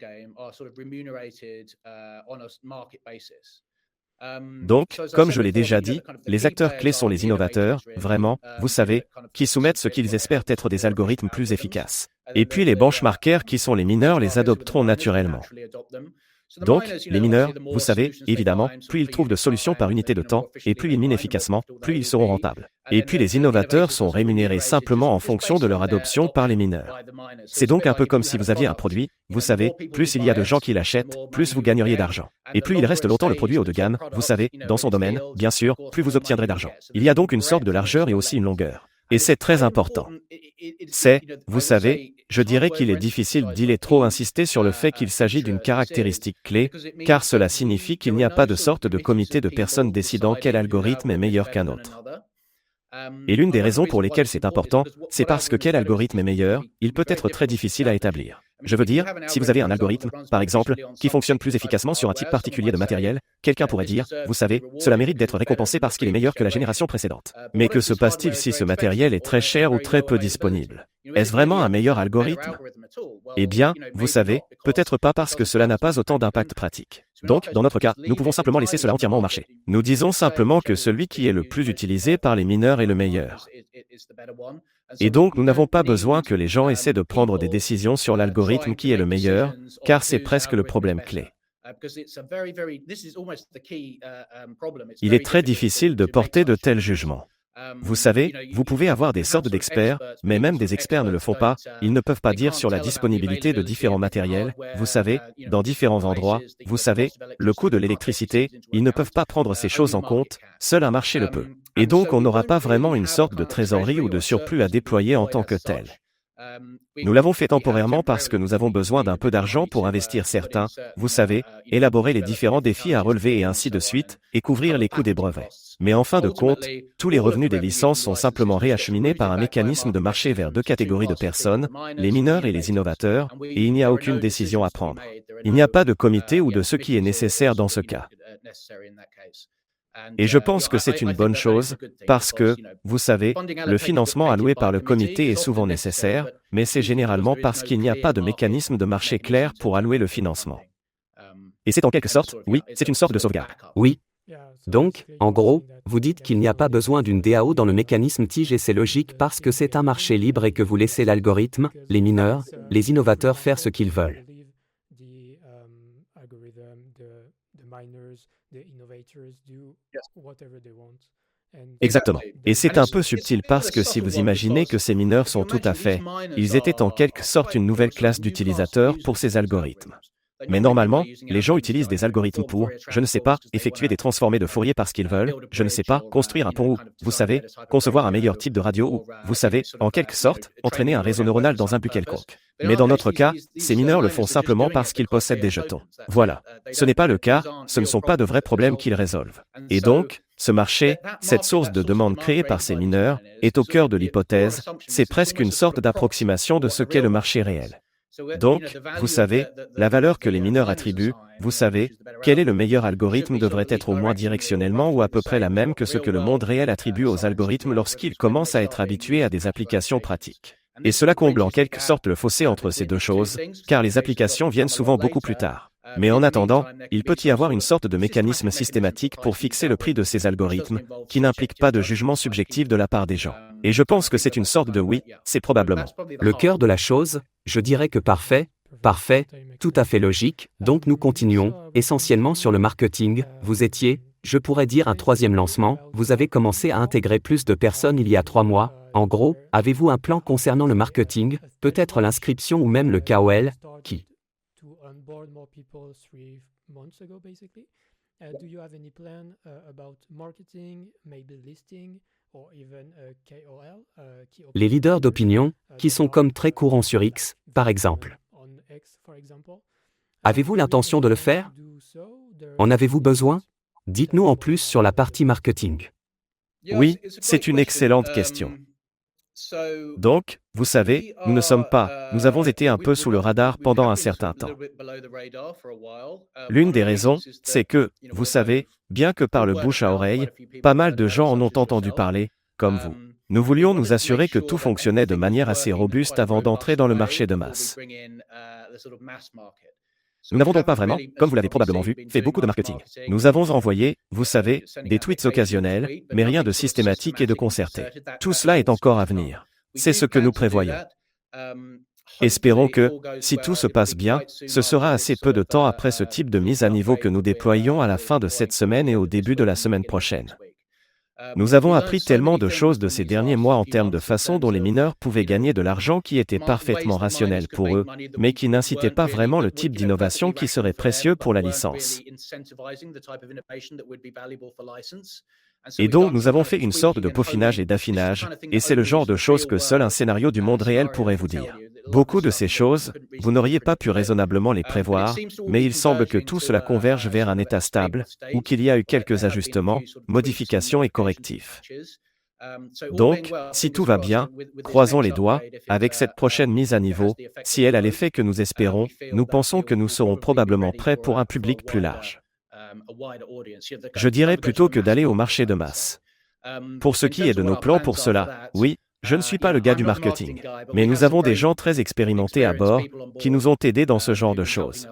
Donc, comme je l'ai déjà dit, les acteurs clés sont les innovateurs, vraiment, vous savez, qui soumettent ce qu'ils espèrent être des algorithmes plus efficaces. Et puis les benchmarkers qui sont les mineurs les adopteront naturellement. Donc, les mineurs, vous savez, évidemment, plus ils trouvent de solutions par unité de temps, et plus ils minent efficacement, plus ils seront rentables. Et puis les innovateurs sont rémunérés simplement en fonction de leur adoption par les mineurs. C'est donc un peu comme si vous aviez un produit, vous savez, plus il y a de gens qui l'achètent, plus vous gagneriez d'argent. Et plus il reste longtemps le produit haut de gamme, vous savez, dans son domaine, bien sûr, plus vous obtiendrez d'argent. Il y a donc une sorte de largeur et aussi une longueur. Et c'est très important. C'est, vous savez, je dirais qu'il est difficile d'il est trop insister sur le fait qu'il s'agit d'une caractéristique clé, car cela signifie qu'il n'y a pas de sorte de comité de personnes décidant quel algorithme est meilleur qu'un autre. Et l'une des raisons pour lesquelles c'est important, c'est parce que quel algorithme est meilleur, il peut être très difficile à établir. Je veux dire, si vous avez un algorithme, par exemple, qui fonctionne plus efficacement sur un type particulier de matériel, quelqu'un pourrait dire, vous savez, cela mérite d'être récompensé parce qu'il est meilleur que la génération précédente. Mais que se passe-t-il si ce matériel est très cher ou très peu disponible? Est-ce vraiment un meilleur algorithme? Eh bien, vous savez, peut-être pas parce que cela n'a pas autant d'impact pratique. Donc, dans notre cas, nous pouvons simplement laisser cela entièrement au marché. Nous disons simplement que celui qui est le plus utilisé par les mineurs est le meilleur. Et donc, nous n'avons pas besoin que les gens essaient de prendre des décisions sur l'algorithme qui est le meilleur, car c'est presque le problème clé. Il est très difficile de porter de tels jugements. Vous savez, vous pouvez avoir des sortes d'experts, mais même des experts ne le font pas, ils ne peuvent pas dire sur la disponibilité de différents matériels, vous savez, dans différents endroits, vous savez, le coût de l'électricité, ils ne peuvent pas prendre ces choses en compte, seul un marché le peut. Et donc on n'aura pas vraiment une sorte de trésorerie ou de surplus à déployer en tant que tel. Nous l'avons fait temporairement parce que nous avons besoin d'un peu d'argent pour investir certains, vous savez, élaborer les différents défis à relever et ainsi de suite, et couvrir les coûts des brevets. Mais en fin de compte, tous les revenus des licences sont simplement réacheminés par un mécanisme de marché vers deux catégories de personnes, les mineurs et les innovateurs, et il n'y a aucune décision à prendre. Il n'y a pas de comité ou de ce qui est nécessaire dans ce cas. Et je pense que c'est une bonne chose, parce que, vous savez, le financement alloué par le comité est souvent nécessaire, mais c'est généralement parce qu'il n'y a pas de mécanisme de marché clair pour allouer le financement. Et c'est en quelque sorte, oui, c'est une sorte de sauvegarde. Oui. Donc, en gros, vous dites qu'il n'y a pas besoin d'une DAO dans le mécanisme TIG et c'est logique parce que c'est un marché libre et que vous laissez l'algorithme, les mineurs, les innovateurs faire ce qu'ils veulent. Exactement. Et c'est un peu subtil parce que si vous imaginez que ces mineurs sont tout à fait, ils étaient en quelque sorte une nouvelle classe d'utilisateurs pour ces algorithmes. Mais normalement, les gens utilisent des algorithmes pour, je ne sais pas, effectuer des transformés de Fourier parce qu'ils veulent, je ne sais pas, construire un pont ou, vous savez, concevoir un meilleur type de radio ou, vous savez, en quelque sorte, entraîner un réseau neuronal dans un but quelconque. Mais dans notre cas, ces mineurs le font simplement parce qu'ils possèdent des jetons. Voilà. Ce n'est pas le cas, ce ne sont pas de vrais problèmes qu'ils résolvent. Et donc, ce marché, cette source de demande créée par ces mineurs, est au cœur de l'hypothèse, c'est presque une sorte d'approximation de ce qu'est le marché réel. Donc, vous savez, la valeur que les mineurs attribuent, vous savez, quel est le meilleur algorithme devrait être au moins directionnellement ou à peu près la même que ce que le monde réel attribue aux algorithmes lorsqu'ils commencent à être habitués à des applications pratiques. Et cela comble en quelque sorte le fossé entre ces deux choses, car les applications viennent souvent beaucoup plus tard. Mais en attendant, il peut y avoir une sorte de mécanisme systématique pour fixer le prix de ces algorithmes, qui n'implique pas de jugement subjectif de la part des gens. Et je pense que c'est une sorte de oui, c'est probablement. Le cœur de la chose, je dirais que parfait, tout à fait logique, donc nous continuons, essentiellement sur le marketing, vous étiez, je pourrais dire un troisième lancement, vous avez commencé à intégrer plus de personnes il y a 3 mois, en gros, avez-vous un plan concernant le marketing, peut-être l'inscription ou même le KOL, qui les leaders d'opinion, qui sont comme très courants sur X, par exemple. Avez-vous l'intention de le faire? En avez-vous besoin? Dites-nous en plus sur la partie marketing. Oui, c'est une excellente question. Donc, vous savez, nous avons été un peu sous le radar pendant un certain temps. L'une des raisons, c'est que, vous savez, bien que par le bouche à oreille, pas mal de gens en ont entendu parler, comme vous. Nous voulions nous assurer que tout fonctionnait de manière assez robuste avant d'entrer dans le marché de masse. Nous n'avons donc pas vraiment, comme vous l'avez probablement vu, fait beaucoup de marketing. Nous avons envoyé, vous savez, des tweets occasionnels, mais rien de systématique et de concerté. Tout cela est encore à venir. C'est ce que nous prévoyons. Espérons que, si tout se passe bien, ce sera assez peu de temps après ce type de mise à niveau que nous déployons à la fin de cette semaine et au début de la semaine prochaine. Nous avons appris tellement de choses de ces derniers mois en termes de façon dont les mineurs pouvaient gagner de l'argent qui était parfaitement rationnel pour eux, mais qui n'incitait pas vraiment le type d'innovation qui serait précieux pour la licence. Et donc nous avons fait une sorte de peaufinage et d'affinage, et c'est le genre de choses que seul un scénario du monde réel pourrait vous dire. Beaucoup de ces choses, vous n'auriez pas pu raisonnablement les prévoir, mais il semble que tout cela converge vers un état stable, ou qu'il y a eu quelques ajustements, modifications et correctifs. Donc, si tout va bien, croisons les doigts, avec cette prochaine mise à niveau, si elle a l'effet que nous espérons, nous pensons que nous serons probablement prêts pour un public plus large. Je dirais plutôt que d'aller au marché de masse. Pour ce qui est de nos plans pour cela, oui, je ne suis pas le gars du marketing, mais nous avons des gens très expérimentés à bord, qui nous ont aidés dans ce genre de choses.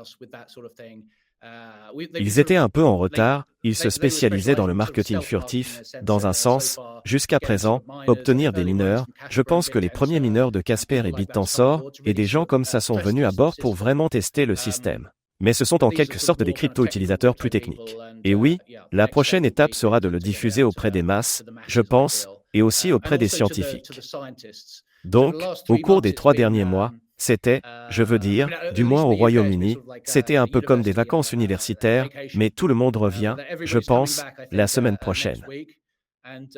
Ils étaient un peu en retard, ils se spécialisaient dans le marketing furtif, dans un sens, jusqu'à présent, obtenir des mineurs, je pense que les premiers mineurs de Casper et BitTensor, et des gens comme ça sont venus à bord pour vraiment tester le système. Mais ce sont en quelque sorte des crypto-utilisateurs plus techniques. Et oui, la prochaine étape sera de le diffuser auprès des masses, je pense, et aussi auprès des scientifiques. Donc, au cours des 3 derniers mois, c'était, je veux dire, du moins au Royaume-Uni, c'était un peu comme des vacances universitaires, mais tout le monde revient, je pense, la semaine prochaine.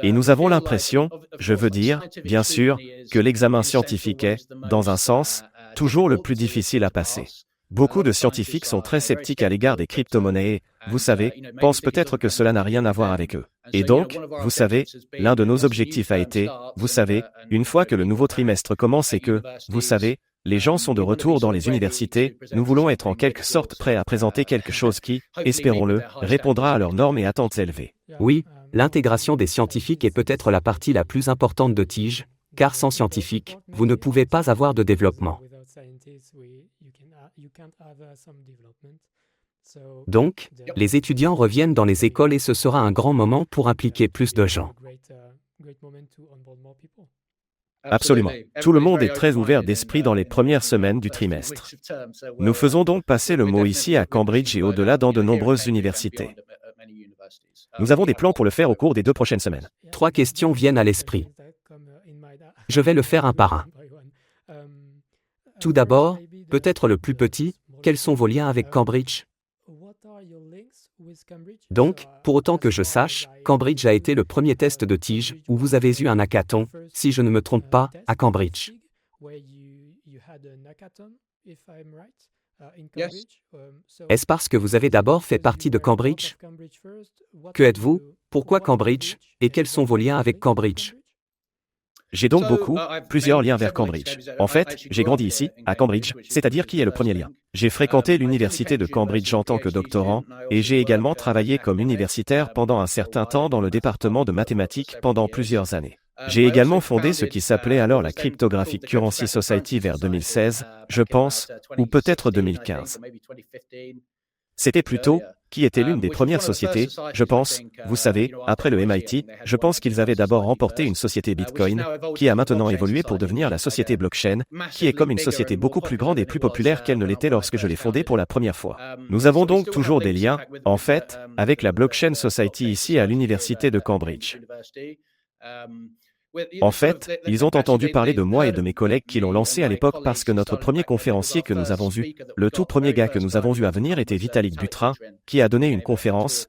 Et nous avons l'impression, je veux dire, bien sûr, que l'examen scientifique est, dans un sens, toujours le plus difficile à passer. Beaucoup de scientifiques sont très sceptiques à l'égard des crypto-monnaies et, vous savez, pensent peut-être que cela n'a rien à voir avec eux. Et donc, vous savez, l'un de nos objectifs a été, vous savez, une fois que le nouveau trimestre commence et que, vous savez, les gens sont de retour dans les universités, nous voulons être en quelque sorte prêts à présenter quelque chose qui, espérons-le, répondra à leurs normes et attentes élevées. Oui, l'intégration des scientifiques est peut-être la partie la plus importante de Tige, car sans scientifiques, vous ne pouvez pas avoir de développement. Donc, les étudiants reviennent dans les écoles et ce sera un grand moment pour impliquer plus de gens. Absolument. Tout le monde est très ouvert d'esprit dans les premières semaines du trimestre. Nous faisons donc passer le mot ici à Cambridge et au-delà dans de nombreuses universités. Nous avons des plans pour le faire au cours des 2 prochaines semaines. 3 questions viennent à l'esprit. Je vais le faire un par un. Tout d'abord, peut-être le plus petit, quels sont vos liens avec Cambridge? Donc, pour autant que je sache, Cambridge a été le premier test de Tige où vous avez eu un hackathon, si je ne me trompe pas, à Cambridge. Est-ce parce que vous avez d'abord fait partie de Cambridge? Que êtes-vous? Pourquoi Cambridge? Et quels sont vos liens avec Cambridge? J'ai donc plusieurs liens vers Cambridge. En fait, j'ai grandi ici, à Cambridge, c'est-à-dire qui est le premier lien. J'ai fréquenté l'université de Cambridge en tant que doctorant, et j'ai également travaillé comme universitaire pendant un certain temps dans le département de mathématiques pendant plusieurs années. J'ai également fondé ce qui s'appelait alors la Cryptographic Currency Society vers 2016, je pense, ou peut-être 2015. C'était plutôt, qui était l'une des premières sociétés, je pense, vous savez, après le MIT, je pense qu'ils avaient d'abord remporté une société Bitcoin, qui a maintenant évolué pour devenir la société blockchain, qui est comme une société beaucoup plus grande et plus populaire qu'elle ne l'était lorsque je l'ai fondée pour la première fois. Nous avons donc toujours des liens, en fait, avec la Blockchain Society ici à l'université de Cambridge. En fait, ils ont entendu parler de moi et de mes collègues qui l'ont lancé à l'époque parce que notre premier conférencier que nous avons eu, le tout premier gars que nous avons eu à venir était Vitalik Buterin, qui a donné une conférence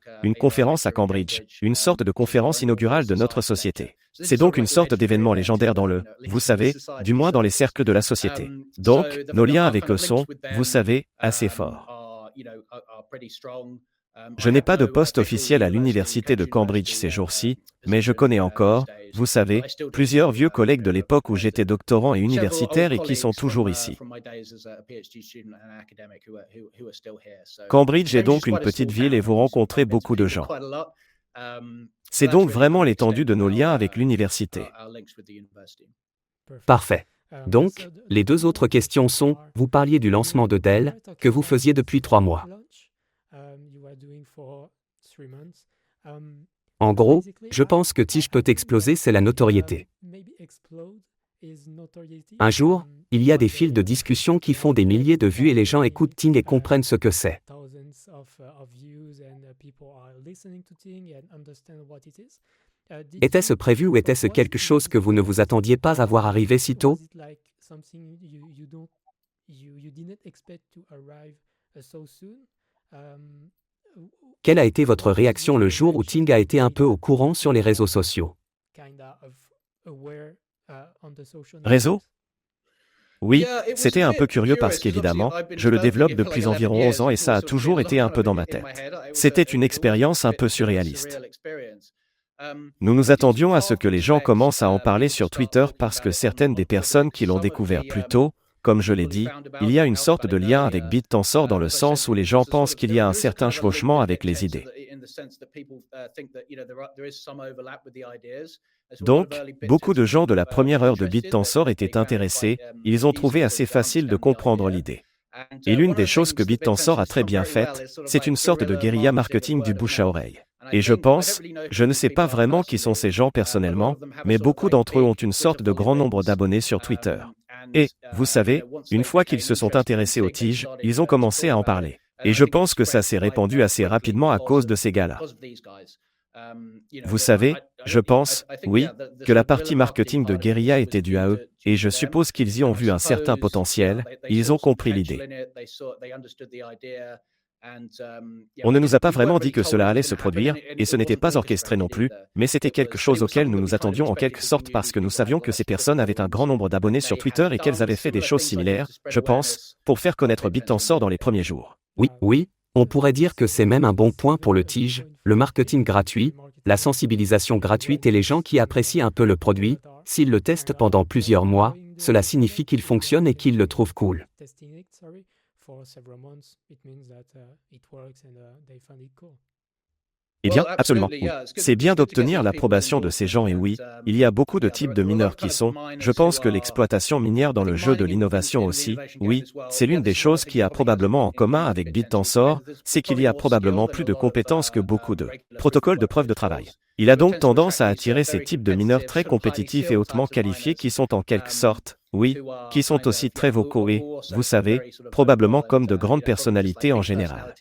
à Cambridge, une sorte de conférence inaugurale de notre société. C'est donc une sorte d'événement légendaire dans vous savez, du moins dans les cercles de la société. Donc, nos liens avec eux sont, vous savez, assez forts. Je n'ai pas de poste officiel à l'université de Cambridge ces jours-ci, mais je connais encore, vous savez, plusieurs vieux collègues de l'époque où j'étais doctorant et universitaire et qui sont toujours ici. Cambridge est donc une petite ville et vous rencontrez beaucoup de gens. C'est donc vraiment l'étendue de nos liens avec l'université. Parfait. Donc, les 2 autres questions sont, vous parliez du lancement de Dell, que vous faisiez depuis 3 mois. En gros, je pense que Tige peut exploser, c'est la notoriété. Un jour, il y a des fils de discussion qui font des milliers de vues et les gens écoutent Ting et comprennent ce que c'est. Était-ce prévu ou était-ce quelque chose que vous ne vous attendiez pas à voir arriver si tôt? Quelle a été votre réaction le jour où Ting a été un peu au courant sur les réseaux sociaux? Réseau? Oui, c'était un peu curieux parce qu'évidemment, je le développe depuis environ 11 ans et ça a toujours été un peu dans ma tête. C'était une expérience un peu surréaliste. Nous nous attendions à ce que les gens commencent à en parler sur Twitter parce que certaines des personnes qui l'ont découvert plus tôt, comme je l'ai dit, il y a une sorte de lien avec BitTensor dans le sens où les gens pensent qu'il y a un certain chevauchement avec les idées. Donc, beaucoup de gens de la première heure de BitTensor étaient intéressés, ils ont trouvé assez facile de comprendre l'idée. Et l'une des choses que BitTensor a très bien faites, c'est une sorte de guérilla marketing du bouche à oreille. Et je pense, je ne sais pas vraiment qui sont ces gens personnellement, mais beaucoup d'entre eux ont une sorte de grand nombre d'abonnés sur Twitter. Et, vous savez, une fois qu'ils se sont intéressés aux tiges, ils ont commencé à en parler. Et je pense que ça s'est répandu assez rapidement à cause de ces gars-là. Vous savez, je pense, oui, que la partie marketing de Guerilla était due à eux, et je suppose qu'ils y ont vu un certain potentiel, ils ont compris l'idée. On ne nous a pas vraiment dit que cela allait se produire, et ce n'était pas orchestré non plus, mais c'était quelque chose auquel nous nous attendions en quelque sorte parce que nous savions que ces personnes avaient un grand nombre d'abonnés sur Twitter et qu'elles avaient fait des choses similaires, je pense, pour faire connaître BitTensor dans les premiers jours. Oui, on pourrait dire que c'est même un bon point pour le TIGE, le marketing gratuit, la sensibilisation gratuite et les gens qui apprécient un peu le produit, s'ils le testent pendant plusieurs mois, cela signifie qu'il fonctionne et qu'ils le trouvent cool. Eh bien, absolument, oui. C'est bien d'obtenir l'approbation de ces gens et oui, il y a beaucoup de types de mineurs qui sont, je pense que l'exploitation minière dans le jeu de l'innovation aussi, oui, c'est l'une des choses qui a probablement en commun avec BitTensor, c'est qu'il y a probablement plus de compétences que beaucoup de protocoles de preuve de travail. Il a donc tendance à attirer ces types de mineurs très compétitifs et hautement qualifiés qui sont en quelque sorte, oui, qui sont aussi très vocaux et, vous savez, probablement comme de grandes personnalités en général.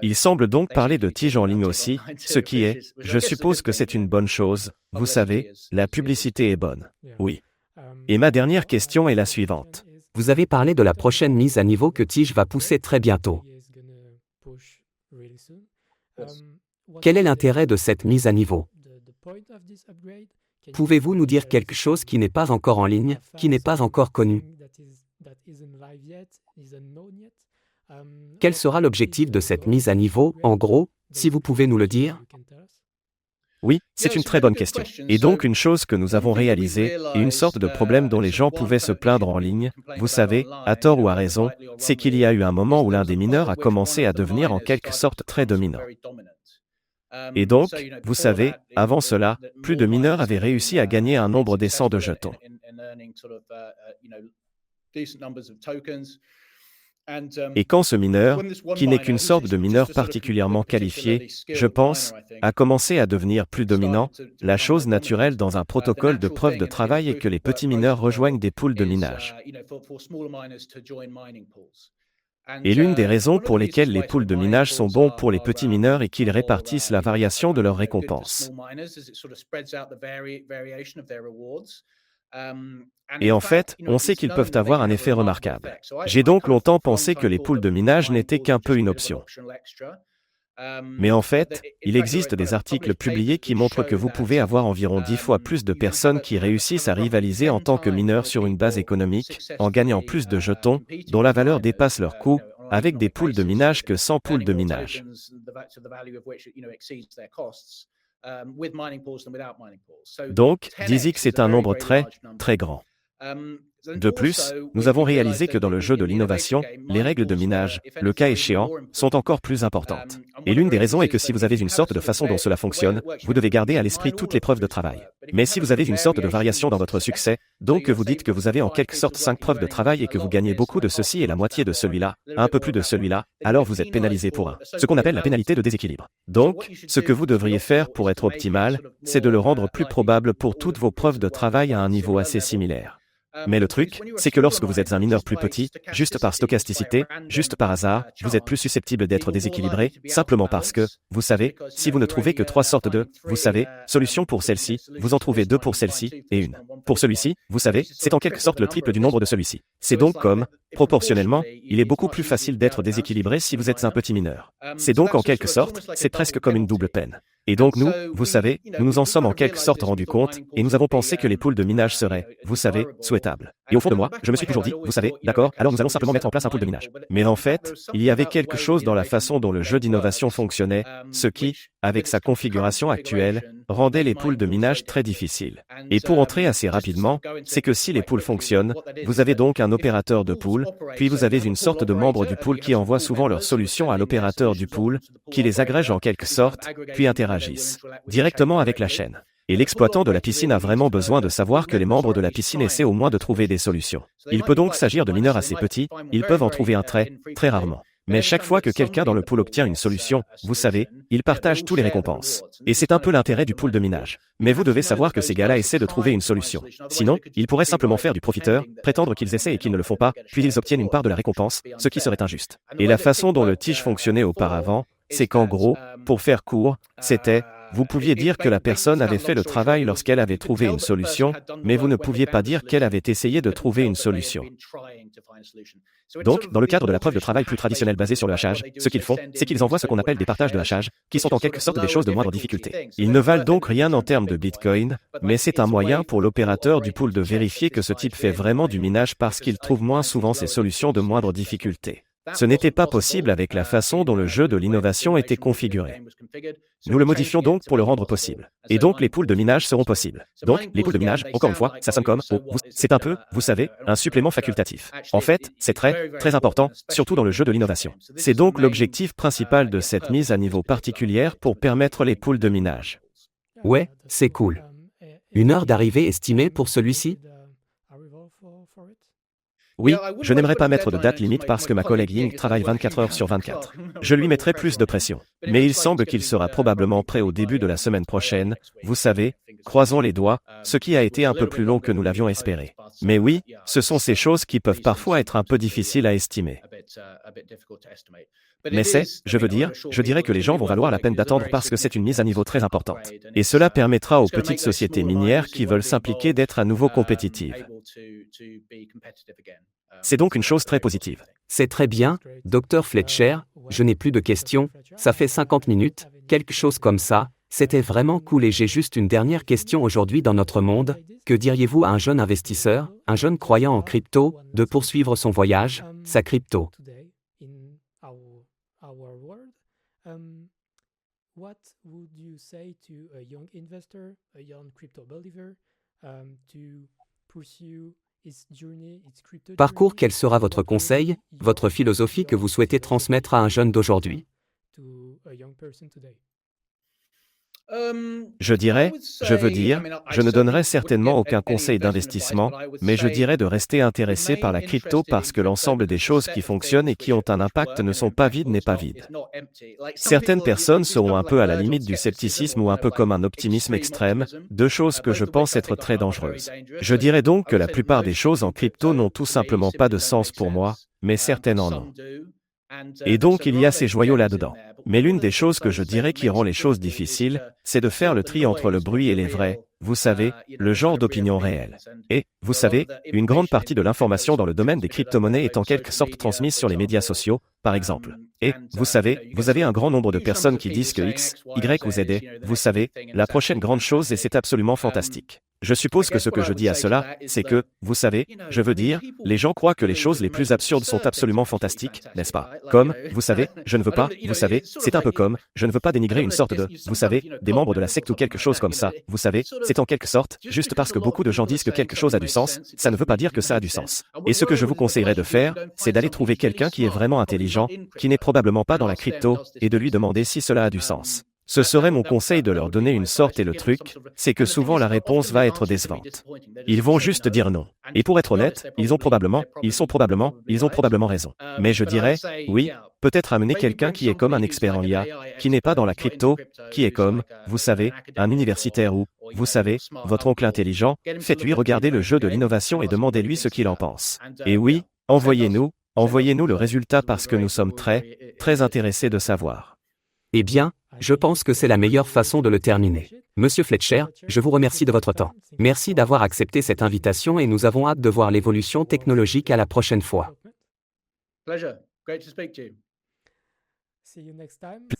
Il semble donc parler de TIGE en ligne aussi, ce qui est, je suppose que c'est une bonne chose, vous savez, la publicité est bonne. Oui. Et ma dernière question est la suivante. Vous avez parlé de la prochaine mise à niveau que TIGE va pousser très bientôt. Quel est l'intérêt de cette mise à niveau? Pouvez-vous nous dire quelque chose qui n'est pas encore en ligne, qui n'est pas encore connu? Quel sera l'objectif de cette mise à niveau, en gros, si vous pouvez nous le dire? Oui, c'est une très bonne question. Et donc une chose que nous avons réalisée, et une sorte de problème dont les gens pouvaient se plaindre en ligne, vous savez, à tort ou à raison, c'est qu'il y a eu un moment où l'un des mineurs a commencé à devenir en quelque sorte très dominant. Et donc, vous savez, avant cela, plus de mineurs avaient réussi à gagner un nombre décent de jetons. Et quand ce mineur, qui n'est qu'une sorte de mineur particulièrement qualifié, je pense, a commencé à devenir plus dominant, la chose naturelle dans un protocole de preuve de travail est que les petits mineurs rejoignent des pools de minage. Et l'une des raisons pour lesquelles les pools de minage sont bons pour les petits mineurs est qu'ils répartissent la variation de leurs récompenses. Et en fait, on sait qu'ils peuvent avoir un effet remarquable. J'ai donc longtemps pensé que les pools de minage n'étaient qu'un peu une option. Mais en fait, il existe des articles publiés qui montrent que vous pouvez avoir environ 10 fois plus de personnes qui réussissent à rivaliser en tant que mineurs sur une base économique, en gagnant plus de jetons, dont la valeur dépasse leur coût, avec des pools de minage que sans pools de minage. Donc, 10x est un nombre très, très grand. De plus, nous avons réalisé que dans le jeu de l'innovation, les règles de minage, le cas échéant, sont encore plus importantes. Et l'une des raisons est que si vous avez une sorte de façon dont cela fonctionne, vous devez garder à l'esprit toutes les preuves de travail. Mais si vous avez une sorte de variation dans votre succès, donc que vous dites que vous avez en quelque sorte 5 preuves de travail et que vous gagnez beaucoup de ceci et la moitié de celui-là, un peu plus de celui-là, alors vous êtes pénalisé pour ce qu'on appelle la pénalité de déséquilibre. Donc, ce que vous devriez faire pour être optimal, c'est de le rendre plus probable pour toutes vos preuves de travail à un niveau assez similaire. Mais le truc, c'est que lorsque vous êtes un mineur plus petit, juste par stochasticité, juste par hasard, vous êtes plus susceptible d'être déséquilibré, simplement parce que, vous savez, si vous ne trouvez que 3 sortes de, vous savez, solutions pour celle-ci, vous en trouvez 2 pour celle-ci, et une. Pour celui-ci, vous savez, c'est en quelque sorte le triple du nombre de celui-ci. C'est donc comme, proportionnellement, il est beaucoup plus facile d'être déséquilibré si vous êtes un petit mineur. C'est donc en quelque sorte, c'est presque comme une double peine. Et donc nous, vous savez, nous nous en sommes en quelque sorte rendus compte, et nous avons pensé que les pools de minage seraient, vous savez, souhaitables. Et au fond de moi, je me suis toujours dit, vous savez, d'accord, alors nous allons simplement mettre en place un pool de minage. Mais en fait, il y avait quelque chose dans la façon dont le jeu d'innovation fonctionnait, ce qui, avec sa configuration actuelle, rendait les pools de minage très difficiles. Et pour entrer assez rapidement, c'est que si les pools fonctionnent, vous avez donc un opérateur de pool, puis vous avez une sorte de membre du pool qui envoie souvent leurs solutions à l'opérateur du pool, qui les agrège en quelque sorte, puis interagissent directement avec la chaîne. Et l'exploitant de la piscine a vraiment besoin de savoir que les membres de la piscine essaient au moins de trouver des solutions. Il peut donc s'agir de mineurs assez petits, ils peuvent en trouver un très rarement. Mais chaque fois que quelqu'un dans le pool obtient une solution, vous savez, ils partagent tous les récompenses. Et c'est un peu l'intérêt du pool de minage. Mais vous devez savoir que ces gars-là essaient de trouver une solution. Sinon, ils pourraient simplement faire du profiteur, prétendre qu'ils essaient et qu'ils ne le font pas, puis ils obtiennent une part de la récompense, ce qui serait injuste. Et la façon dont le TIGE fonctionnait auparavant, c'est qu'en gros, pour faire court, c'était, Vous pouviez dire que la personne avait fait le travail lorsqu'elle avait trouvé une solution, mais vous ne pouviez pas dire qu'elle avait essayé de trouver une solution. Donc, dans le cadre de la preuve de travail plus traditionnelle basée sur le hachage, ce qu'ils font, c'est qu'ils envoient ce qu'on appelle des partages de hachage, qui sont en quelque sorte des choses de moindre difficulté. Ils ne valent donc rien en termes de Bitcoin, mais c'est un moyen pour l'opérateur du pool de vérifier que ce type fait vraiment du minage parce qu'il trouve moins souvent ces solutions de moindre difficulté. Ce n'était pas possible avec la façon dont le jeu de l'innovation était configuré. Nous le modifions donc pour le rendre possible. Et donc les pools de minage seront possibles. Donc, les pools de minage, encore une fois, ça sonne comme, c'est un peu, vous savez, un supplément facultatif. En fait, c'est très, très important, surtout dans le jeu de l'innovation. C'est donc l'objectif principal de cette mise à niveau particulière pour permettre les pools de minage. Ouais, c'est cool. Une heure d'arrivée estimée pour celui-ci? Oui, je n'aimerais pas mettre de date limite parce que ma collègue Ying travaille 24 heures sur 24. Je lui mettrai plus de pression. Mais il semble qu'il sera probablement prêt au début de la semaine prochaine. Vous savez, croisons les doigts, ce qui a été un peu plus long que nous l'avions espéré. Mais oui, ce sont ces choses qui peuvent parfois être un peu difficiles à estimer. Mais je dirais que les gens vont valoir la peine d'attendre parce que c'est une mise à niveau très importante. Et cela permettra aux petites sociétés minières qui veulent s'impliquer d'être à nouveau compétitives. C'est donc une chose très positive. C'est très bien, Dr Fletcher, je n'ai plus de questions, ça fait 50 minutes, quelque chose comme ça, c'était vraiment cool et j'ai juste une dernière question aujourd'hui dans notre monde, que diriez-vous à un jeune investisseur, un jeune croyant en crypto, de poursuivre son voyage, sa crypto? What would you say to a young investor, a young crypto believer, to pursue his journey, its crypto Parcours, journey? quel sera votre conseil, votre philosophie que vous souhaitez transmettre à un jeune d'aujourd'hui? To a young person today. Je ne donnerai certainement aucun conseil d'investissement, mais je dirais de rester intéressé par la crypto parce que l'ensemble des choses qui fonctionnent et qui ont un impact ne sont pas vides n'est pas vide. Certaines personnes seront un peu à la limite du scepticisme ou un peu comme un optimisme extrême, deux choses que je pense être très dangereuses. Je dirais donc que la plupart des choses en crypto n'ont tout simplement pas de sens pour moi, mais certaines en ont. Et donc il y a ces joyaux là-dedans. Mais l'une des choses que je dirais qui rend les choses difficiles, c'est de faire le tri entre le bruit et les vrais, vous savez, le genre d'opinion réelle. Et, vous savez, une grande partie de l'information dans le domaine des crypto-monnaies est en quelque sorte transmise sur les médias sociaux, par exemple. Et, vous savez, vous avez un grand nombre de personnes qui disent que X, Y ou Z est, vous savez, la prochaine grande chose et c'est absolument fantastique. Je suppose que ce que je dis à cela, c'est que, vous savez, je veux dire, les gens croient que les choses les plus absurdes sont absolument fantastiques, n'est-ce pas? Comme, vous savez, je ne veux pas, vous savez, c'est un peu comme, je ne veux pas dénigrer une sorte de, vous savez, des membres de la secte ou quelque chose comme ça, vous savez, c'est en quelque sorte, juste parce que beaucoup de gens disent que quelque chose a du sens, ça ne veut pas dire que ça a du sens. Et ce que je vous conseillerais de faire, c'est d'aller trouver quelqu'un qui est vraiment intelligent, qui n'est probablement pas dans la crypto, et de lui demander si cela a du sens. Ce serait mon conseil de leur donner une sorte et le truc, c'est que souvent la réponse va être décevante. Ils vont juste dire non. Et pour être honnête, ils ont probablement raison. Mais je dirais, oui, peut-être amener quelqu'un qui est comme un expert en IA, qui n'est pas dans la crypto, qui est comme, vous savez, un universitaire ou, vous savez, votre oncle intelligent, faites-lui regarder le jeu de l'innovation et demandez-lui ce qu'il en pense. Et oui, envoyez-nous le résultat parce que nous sommes très, très intéressés de savoir. Eh bien, je pense que c'est la meilleure façon de le terminer. Monsieur Fletcher, je vous remercie de votre temps. Merci d'avoir accepté cette invitation et nous avons hâte de voir l'évolution technologique à la prochaine fois.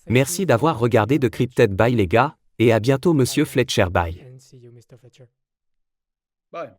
Merci d'avoir regardé Decrypted by les gars, et à bientôt Monsieur Fletcher. Bye. Bye.